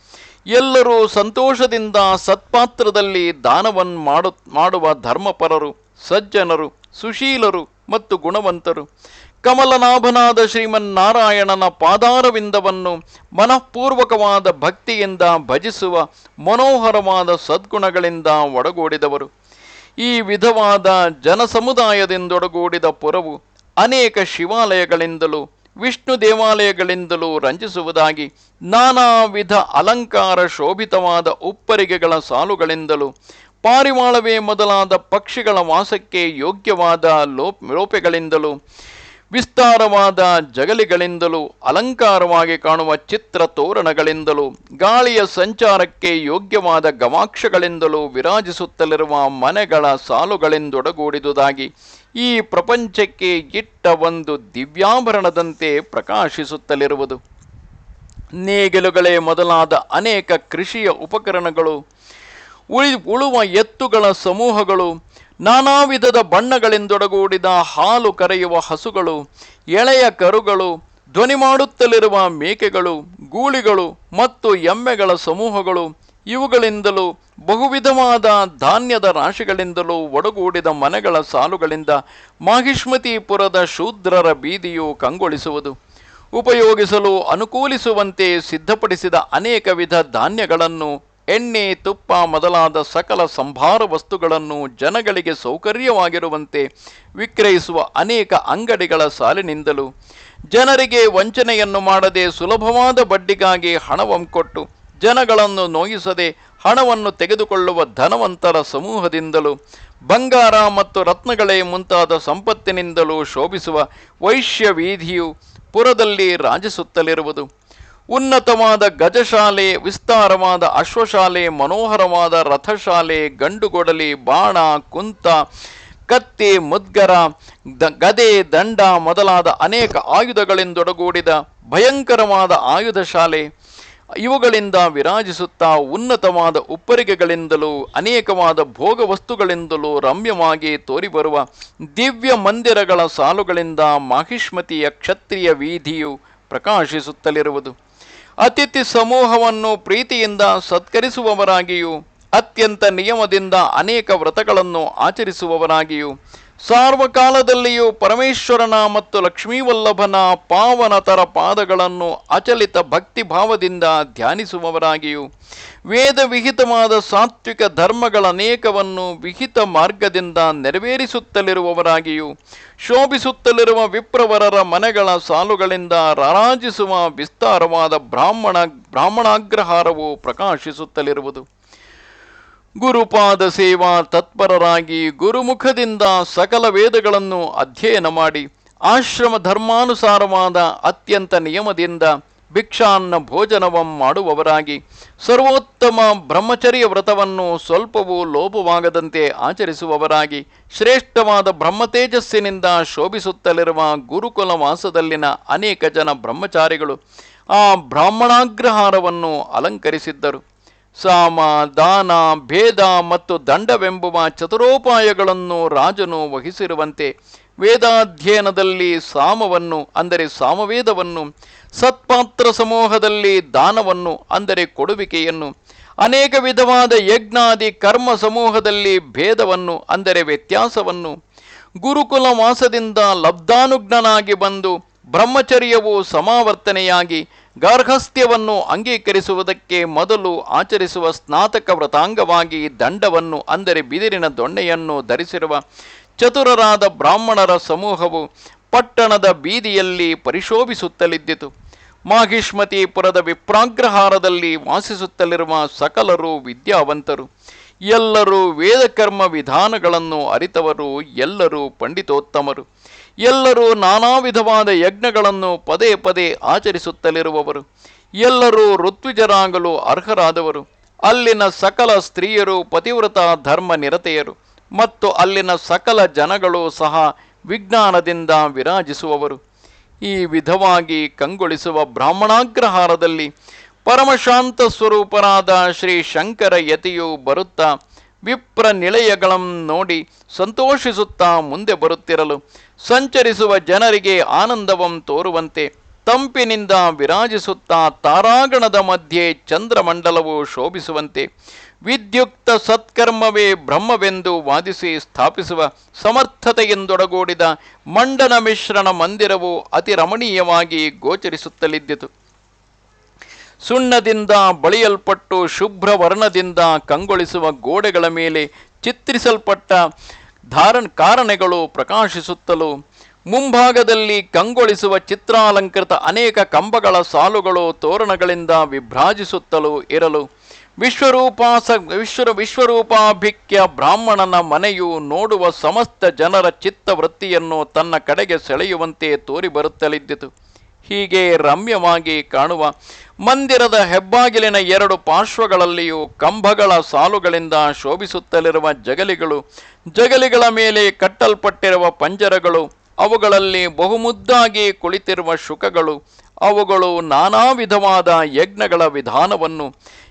ಎಲ್ಲರೂ ಸಂತೋಷದಿಂದ ಸತ್ಪಾತ್ರದಲ್ಲಿ ಮಾಡುವ ಧರ್ಮಪರರು, ಸಜ್ಜನರು, ಸುಶೀಲರು ಮತ್ತು ಗುಣವಂತರು. ಕಮಲನಾಭನಾದ ಶ್ರೀಮನ್ನಾರಾಯಣನ ಪಾದಾರವಿಂದವನ್ನು ಮನಃಪೂರ್ವಕವಾದ ಭಕ್ತಿಯಿಂದ ಭಜಿಸುವ ಮನೋಹರವಾದ ಸದ್ಗುಣಗಳಿಂದ ಒಡಗೂಡಿದವರು. ಈ ವಿಧವಾದ ಜನಸಮುದಾಯದಿಂದೊಡಗೂಡಿದ ಪುರವು ಅನೇಕ ಶಿವಾಲಯಗಳಿಂದಲೂ ವಿಷ್ಣು ದೇವಾಲಯಗಳಿಂದಲೂ ರಂಜಿಸುವುದಾಗಿ ನಾನಾ ವಿಧ ಅಲಂಕಾರ ಶೋಭಿತವಾದ ಉಪ್ಪರಿಗೆಗಳ ಸಾಲುಗಳಿಂದಲೂ ಪಾರಿವಾಳವೇ ಮೊದಲಾದ ಪಕ್ಷಿಗಳ ವಾಸಕ್ಕೆ ಯೋಗ್ಯವಾದ ಲೋಪೆಗಳಿಂದಲೂ ವಿಸ್ತಾರವಾದ ಜಗಲಿಗಳಿಂದಲೂ ಅಲಂಕಾರವಾಗಿ ಕಾಣುವ ಚಿತ್ರ ತೋರಣಗಳಿಂದಲೂ ಗಾಳಿಯ ಸಂಚಾರಕ್ಕೆ ಯೋಗ್ಯವಾದ ಗವಾಕ್ಷಗಳಿಂದಲೂ ವಿರಾಜಿಸುತ್ತಲಿರುವ ಮನೆಗಳ ಸಾಲುಗಳಿಂದೊಡಗೂಡಿದುದಾಗಿ ಈ ಪ್ರಪಂಚಕ್ಕೆ ಇಟ್ಟ ಒಂದು ದಿವ್ಯಾಭರಣದಂತೆ ಪ್ರಕಾಶಿಸುತ್ತಲಿರುವುದು. ನೇಗಿಲುಗಳೇ ಮೊದಲಾದ ಅನೇಕ ಕೃಷಿಯ ಉಪಕರಣಗಳು, ಉಳುವ ಎತ್ತುಗಳ ಸಮೂಹಗಳು, ನಾನಾ ವಿಧದ ಬಣ್ಣಗಳಿಂದೊಡಗೂಡಿದ ಹಾಲು ಕರೆಯುವ ಹಸುಗಳು, ಎಳೆಯ ಕರುಗಳು, ಧ್ವನಿ ಮಾಡುತ್ತಲಿರುವ ಮೇಕೆಗಳು, ಗೂಳಿಗಳು ಮತ್ತು ಎಮ್ಮೆಗಳ ಸಮೂಹಗಳು, ಇವುಗಳಿಂದಲೂ ಬಹುವಿಧವಾದ ಧಾನ್ಯದ ರಾಶಿಗಳಿಂದಲೂ ಒಡಗೂಡಿದ ಮನೆಗಳ ಸಾಲುಗಳಿಂದ ಮಾಹಿಷ್ಮತಿಪುರದ ಶೂದ್ರರ ಬೀದಿಯು ಕಂಗೊಳಿಸುವುದು. ಉಪಯೋಗಿಸಲು ಅನುಕೂಲಿಸುವಂತೆ ಸಿದ್ಧಪಡಿಸಿದ ಅನೇಕ ವಿಧ ಧಾನ್ಯಗಳನ್ನು, ಎಣ್ಣೆ, ತುಪ್ಪ ಮೊದಲಾದ ಸಕಲ ಸಂಭಾರ ವಸ್ತುಗಳನ್ನು ಜನಗಳಿಗೆ ಸೌಕರ್ಯವಾಗಿರುವಂತೆ ವಿಕ್ರಯಿಸುವ ಅನೇಕ ಅಂಗಡಿಗಳ ಸಾಲಿನಿಂದಲೂ ಜನರಿಗೆ ವಂಚನೆಯನ್ನು ಮಾಡದೆ ಸುಲಭವಾದ ಬಡ್ಡಿಗಾಗಿ ಹಣವನ್ನು ಕೊಟ್ಟು ಜನಗಳನ್ನು ನೋಯಿಸದೆ ಹಣವನ್ನು ತೆಗೆದುಕೊಳ್ಳುವ ಧನವಂತರ ಸಮೂಹದಿಂದಲೂ ಬಂಗಾರ ಮತ್ತು ರತ್ನಗಳೇ ಮುಂತಾದ ಸಂಪತ್ತಿನಿಂದಲೂ ಶೋಭಿಸುವ ವೈಶ್ಯ ವೀಧಿಯು ಪುರದಲ್ಲಿ ರಾಜಿಸುತ್ತಲಿರುವುದು. ಉನ್ನತವಾದ ಗಜಶಾಲೆ, ವಿಸ್ತಾರವಾದ ಅಶ್ವಶಾಲೆ, ಮನೋಹರವಾದ ರಥಶಾಲೆ, ಗಂಡುಗೊಡಲಿ, ಬಾಣ, ಕುಂತ, ಕತ್ತಿ, ಮುದ್ಗರ, ಗದೆ, ದಂಡ ಮೊದಲಾದ ಅನೇಕ ಆಯುಧಗಳಿಂದೊಡಗೂಡಿದ ಭಯಂಕರವಾದ ಆಯುಧ ಶಾಲೆ, ಇವುಗಳಿಂದ ವಿರಾಜಿಸುತ್ತಾ ಉನ್ನತವಾದ ಉಪ್ಪರಿಗೆಗಳಿಂದಲೂ ಅನೇಕವಾದ ಭೋಗ ವಸ್ತುಗಳಿಂದಲೂ ರಮ್ಯವಾಗಿ ತೋರಿಬರುವ ದಿವ್ಯ ಮಂದಿರಗಳ ಸಾಲುಗಳಿಂದ ಮಾಹಿಷ್ಮತಿಯ ಕ್ಷತ್ರಿಯ ವೀಧಿಯು ಪ್ರಕಾಶಿಸುತ್ತಲಿರುವುದು. ಅತಿಥಿ ಸಮೂಹವನ್ನು ಪ್ರೀತಿಯಿಂದ ಸತ್ಕರಿಸುವವರಾಗಿಯೂ ಅತ್ಯಂತ ನಿಯಮದಿಂದ ಅನೇಕ ವ್ರತಗಳನ್ನು ಆಚರಿಸುವವರಾಗಿಯೂ ಸಾರ್ವಕಾಲದಲ್ಲಿಯೂ ಪರಮೇಶ್ವರನ ಮತ್ತು ಲಕ್ಷ್ಮೀವಲ್ಲಭನ ಪಾವನತರ ಪಾದಗಳನ್ನು ಅಚಲಿತ ಭಕ್ತಿಭಾವದಿಂದ ಧ್ಯಾನಿಸುವವರಾಗಿಯೂ ವೇದ ವಿಹಿತವಾದ ಸಾತ್ವಿಕ ಧರ್ಮಗಳನೇಕವನ್ನು ವಿಹಿತ ಮಾರ್ಗದಿಂದ ನೆರವೇರಿಸುತ್ತಲಿರುವವರಾಗಿಯೂ ಶೋಭಿಸುತ್ತಲಿರುವ ವಿಪ್ರವರರ ಮನೆಗಳ ಸಾಲುಗಳಿಂದ ರಾರಾಜಿಸುವ ವಿಸ್ತಾರವಾದ ಬ್ರಾಹ್ಮಣಾಗ್ರಹಾರವು ಪ್ರಕಾಶಿಸುತ್ತಲಿರುವುದು. ಗುರುಪಾದ ಸೇವಾ ತತ್ಪರರಾಗಿ ಗುರುಮುಖದಿಂದ ಸಕಲ ವೇದಗಳನ್ನು ಅಧ್ಯಯನ ಮಾಡಿ ಆಶ್ರಮ ಧರ್ಮಾನುಸಾರವಾದ ಅತ್ಯಂತ ನಿಯಮದಿಂದ ಭಿಕ್ಷಾನ್ನ ಭೋಜನವಂ ಮಾಡುವವರಾಗಿ ಸರ್ವೋತ್ತಮ ಬ್ರಹ್ಮಚರ್ಯ ವ್ರತವನ್ನು ಸ್ವಲ್ಪವೂ ಲೋಪವಾಗದಂತೆ ಆಚರಿಸುವವರಾಗಿ ಶ್ರೇಷ್ಠವಾದ ಬ್ರಹ್ಮತೇಜಸ್ಸಿನಿಂದ ಶೋಭಿಸುತ್ತಲಿರುವ ಗುರುಕುಲ ವಾಸದಲ್ಲಿನ ಅನೇಕ ಜನ ಬ್ರಹ್ಮಚಾರಿಗಳು ಆ ಬ್ರಾಹ್ಮಣಾಗ್ರಹಾರವನ್ನು ಅಲಂಕರಿಸಿದ್ದರು. ಸಾಮ, ದಾನ, ಭೇದ ಮತ್ತು ದಂಡವೆಂಬುವ ಚತುರೋಪಾಯಗಳನ್ನು ರಾಜನು ವಹಿಸಿರುವಂತೆ ವೇದಾಧ್ಯಯನದಲ್ಲಿ ಸಾಮವನ್ನು ಅಂದರೆ ಸಾಮವೇದವನ್ನು, ಸತ್ಪಾತ್ರ ಸಮೂಹದಲ್ಲಿ ದಾನವನ್ನು ಅಂದರೆ ಕೊಡುವಿಕೆಯನ್ನು, ಅನೇಕ ವಿಧವಾದ ಯಜ್ಞಾದಿ ಕರ್ಮ ಸಮೂಹದಲ್ಲಿ ಭೇದವನ್ನು ಅಂದರೆ ವ್ಯತ್ಯಾಸವನ್ನು, ಗುರುಕುಲ ವಾಸದಿಂದ ಲಬ್ಧಾನುಜ್ಞನಾಗಿ ಬಂದು ಬ್ರಹ್ಮಚರ್ಯವು ಸಮಾವರ್ತನೆಯಾಗಿ ಗಾರ್ಹಸ್ಥ್ಯವನ್ನು ಅಂಗೀಕರಿಸುವುದಕ್ಕೆ ಮೊದಲು ಆಚರಿಸುವ ಸ್ನಾತಕ ವ್ರತಾಂಗವಾಗಿ ದಂಡವನ್ನು ಅಂದರೆ ಬಿದಿರಿನ ದೊಣ್ಣೆಯನ್ನು ಧರಿಸಿರುವ ಚತುರರಾದ ಬ್ರಾಹ್ಮಣರ ಸಮೂಹವು ಪಟ್ಟಣದ ಬೀದಿಯಲ್ಲಿ ಪರಿಶೋಭಿಸುತ್ತಲಿದ್ದಿತು. ಮಾಹಿಷ್ಮತಿಪುರದ ವಿಪ್ರಾಗ್ರಹಾರದಲ್ಲಿ ವಾಸಿಸುತ್ತಲಿರುವ ಸಕಲರು ವಿದ್ಯಾವಂತರು, ಎಲ್ಲರೂ ವೇದಕರ್ಮ ವಿಧಾನಗಳನ್ನು ಅರಿತವರು, ಎಲ್ಲರೂ ಪಂಡಿತೋತ್ತಮರು, ಎಲ್ಲರೂ ನಾನಾ ವಿಧವಾದ ಯಜ್ಞಗಳನ್ನು ಪದೇ ಪದೇ ಆಚರಿಸುತ್ತಲಿರುವವರು, ಎಲ್ಲರೂ ಋತ್ವಿಜರಾಗಲು ಅರ್ಹರಾದವರು. ಅಲ್ಲಿನ ಸಕಲ ಸ್ತ್ರೀಯರು ಪತಿವ್ರತ ಧರ್ಮ ನಿರತೆಯರು ಮತ್ತು ಅಲ್ಲಿನ ಸಕಲ ಜನಗಳು ಸಹ ವಿಜ್ಞಾನದಿಂದ ವಿರಾಜಿಸುವವರು. ಈ ವಿಧವಾಗಿ ಕಂಗೊಳಿಸುವ ಬ್ರಾಹ್ಮಣಾಗ್ರಹಾರದಲ್ಲಿ ಪರಮಶಾಂತ ಸ್ವರೂಪರಾದ ಶ್ರೀ ಶಂಕರ ಯತಿಯು ಬರುತ್ತಾ ವಿಪ್ರ ನಿಲಯಗಳನ್ನು ನೋಡಿ ಸಂತೋಷಿಸುತ್ತಾ ಮುಂದೆ ಬರುತ್ತಿರಲು ಸಂಚರಿಸುವ ಜನರಿಗೆ ಆನಂದವಂ ತೋರುವಂತೆ ತಂಪಿನಿಂದ ವಿರಾಜಿಸುತ್ತಾ ತಾರಾಗಣದ ಮಧ್ಯೆ ಚಂದ್ರಮಂಡಲವು ಶೋಭಿಸುವಂತೆ ವಿದ್ಯುಕ್ತ ಸತ್ಕರ್ಮವೇ ಬ್ರಹ್ಮವೆಂದು ವಾದಿಸಿ ಸ್ಥಾಪಿಸುವ ಸಮರ್ಥತೆಯಿಂದೊಡಗೂಡಿದ ಮಂಡನ ಮಿಶ್ರಣ ಮಂದಿರವು ಅತಿ ರಮಣೀಯವಾಗಿ ಗೋಚರಿಸುತ್ತಲಿದ್ದಿತು. ಸುಣ್ಣದಿಂದ ಬಳಿಯಲ್ಪಟ್ಟು ಶುಭ್ರ ವರ್ಣದಿಂದ ಕಂಗೊಳಿಸುವ ಗೋಡೆಗಳ ಮೇಲೆ ಚಿತ್ರಿಸಲ್ಪಟ್ಟ ಕಾರಣೆಗಳು ಪ್ರಕಾಶಿಸುತ್ತಲೂ ಮುಂಭಾಗದಲ್ಲಿ ಕಂಗೊಳಿಸುವ ಚಿತ್ರಾಲಂಕೃತ ಅನೇಕ ಕಂಬಗಳ ಸಾಲುಗಳು ತೋರಣಗಳಿಂದ ವಿಭ್ರಾಜಿಸುತ್ತಲೂ ಇರಲು ವಿಶ್ವರೂಪಾಭಿಕ್ಯ ಬ್ರಾಹ್ಮಣನ ಮನೆಯು ನೋಡುವ ಸಮಸ್ತ ಜನರ ಚಿತ್ತವೃತ್ತಿಯನ್ನು ತನ್ನ ಕಡೆಗೆ ಸೆಳೆಯುವಂತೆ ತೋರಿಬರುತ್ತಲಿದ್ದಿತು. ಹೀಗೆ ರಮ್ಯವಾಗಿ ಕಾಣುವ ಮಂದಿರದ ಹೆಬ್ಬಾಗಿಲಿನ ಎರಡು ಪಾರ್ಶ್ವಗಳಲ್ಲಿಯೂ ಕಂಬಗಳ ಸಾಲುಗಳಿಂದ ಶೋಭಿಸುತ್ತಲಿರುವ ಜಗಲಿಗಳ ಮೇಲೆ ಕಟ್ಟಲ್ಪಟ್ಟಿರುವ ಪಂಜರಗಳು, ಅವುಗಳಲ್ಲಿ ಬಹುಮುದ್ದಾಗಿ ಕುಳಿತಿರುವ ಶುಕಗಳು, ಅವುಗಳು ನಾನಾ ವಿಧವಾದ ಯಜ್ಞಗಳ ವಿಧಾನವನ್ನು,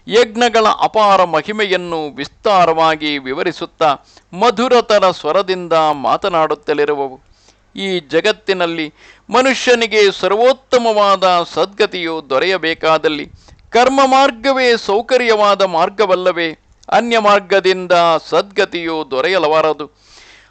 ಯಜ್ಞಗಳ ಅಪಾರ ಮಹಿಮೆಯನ್ನು ವಿಸ್ತಾರವಾಗಿ ವಿವರಿಸುತ್ತಾ ಮಧುರತರ ಸ್ವರದಿಂದ ಮಾತನಾಡುತ್ತಲಿರುವವು. ಈ ಜಗತ್ತಿನಲ್ಲಿ ಮನುಷ್ಯನಿಗೆ ಸರ್ವೋತ್ತಮವಾದ ಸದ್ಗತಿಯು ದೊರೆಯಬೇಕಾದಲ್ಲಿ ಕರ್ಮ ಮಾರ್ಗವೇ ಸೌಕರ್ಯವಾದ ಮಾರ್ಗವಲ್ಲವೇ? ಅನ್ಯ ಮಾರ್ಗದಿಂದ ಸದ್ಗತಿಯು ದೊರೆಯಲಾರದು.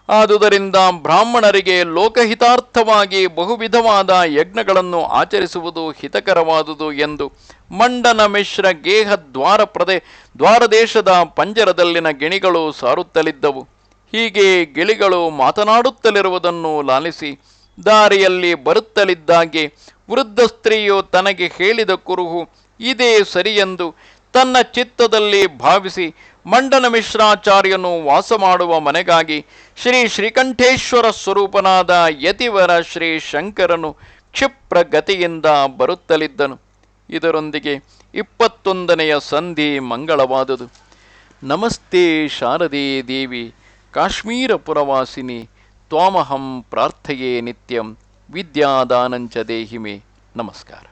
ಆದುದರಿಂದ ಬ್ರಾಹ್ಮಣರಿಗೆ ಲೋಕಹಿತಾರ್ಥವಾಗಿ ಬಹುವಿಧವಾದ ಯಜ್ಞಗಳನ್ನು ಆಚರಿಸುವುದು ಹಿತಕರವಾದುದು ಎಂದು ಮಂಡನ ಮಿಶ್ರ ಗೇಹ ದ್ವಾರದೇಶದ ಪಂಜರದಲ್ಲಿನ ಗಿಣಿಗಳು ಸಾರುತ್ತಲಿದ್ದವು. ಹೀಗೆ ಗಿಳಿಗಳು ಮಾತನಾಡುತ್ತಲಿರುವುದನ್ನು ಲಾಲಿಸಿ ದಾರಿಯಲ್ಲಿ ಬರುತ್ತಲಿದ್ದಾಗೆ ವೃದ್ಧ ಸ್ತ್ರೀಯು ತನಗೆ ಹೇಳಿದ ಕುರುಹು ಇದೇ ಸರಿಯೆಂದು ತನ್ನ ಚಿತ್ತದಲ್ಲಿ ಭಾವಿಸಿ ಮಂಡನ ಮಿಶ್ರಾಚಾರ್ಯನು ವಾಸ ಮಾಡುವ ಮನೆಗಾಗಿ ಶ್ರೀಕಂಠೇಶ್ವರ ಸ್ವರೂಪನಾದ ಯತಿವರ ಶ್ರೀ ಶಂಕರನು ಕ್ಷಿಪ್ರ ಗತಿಯಿಂದ ಬರುತ್ತಲಿದ್ದನು. ಇದರೊಂದಿಗೆ 21ನೆಯ ಸಂಧಿ ಮಂಗಳವಾದುದು. ನಮಸ್ತೆ ಶಾರದೆ ದೇವಿ ಕಾಶ್ಮೀರ ಪುರವಾಸಿನಿ ತ್ವಾಮಹಂ ಪ್ರಾರ್ಥಯೇ ನಿತ್ಯಂ ವಿದ್ಯಾದಾನಂಚ ದೇಹಿಮೆ. ನಮಸ್ಕಾರ.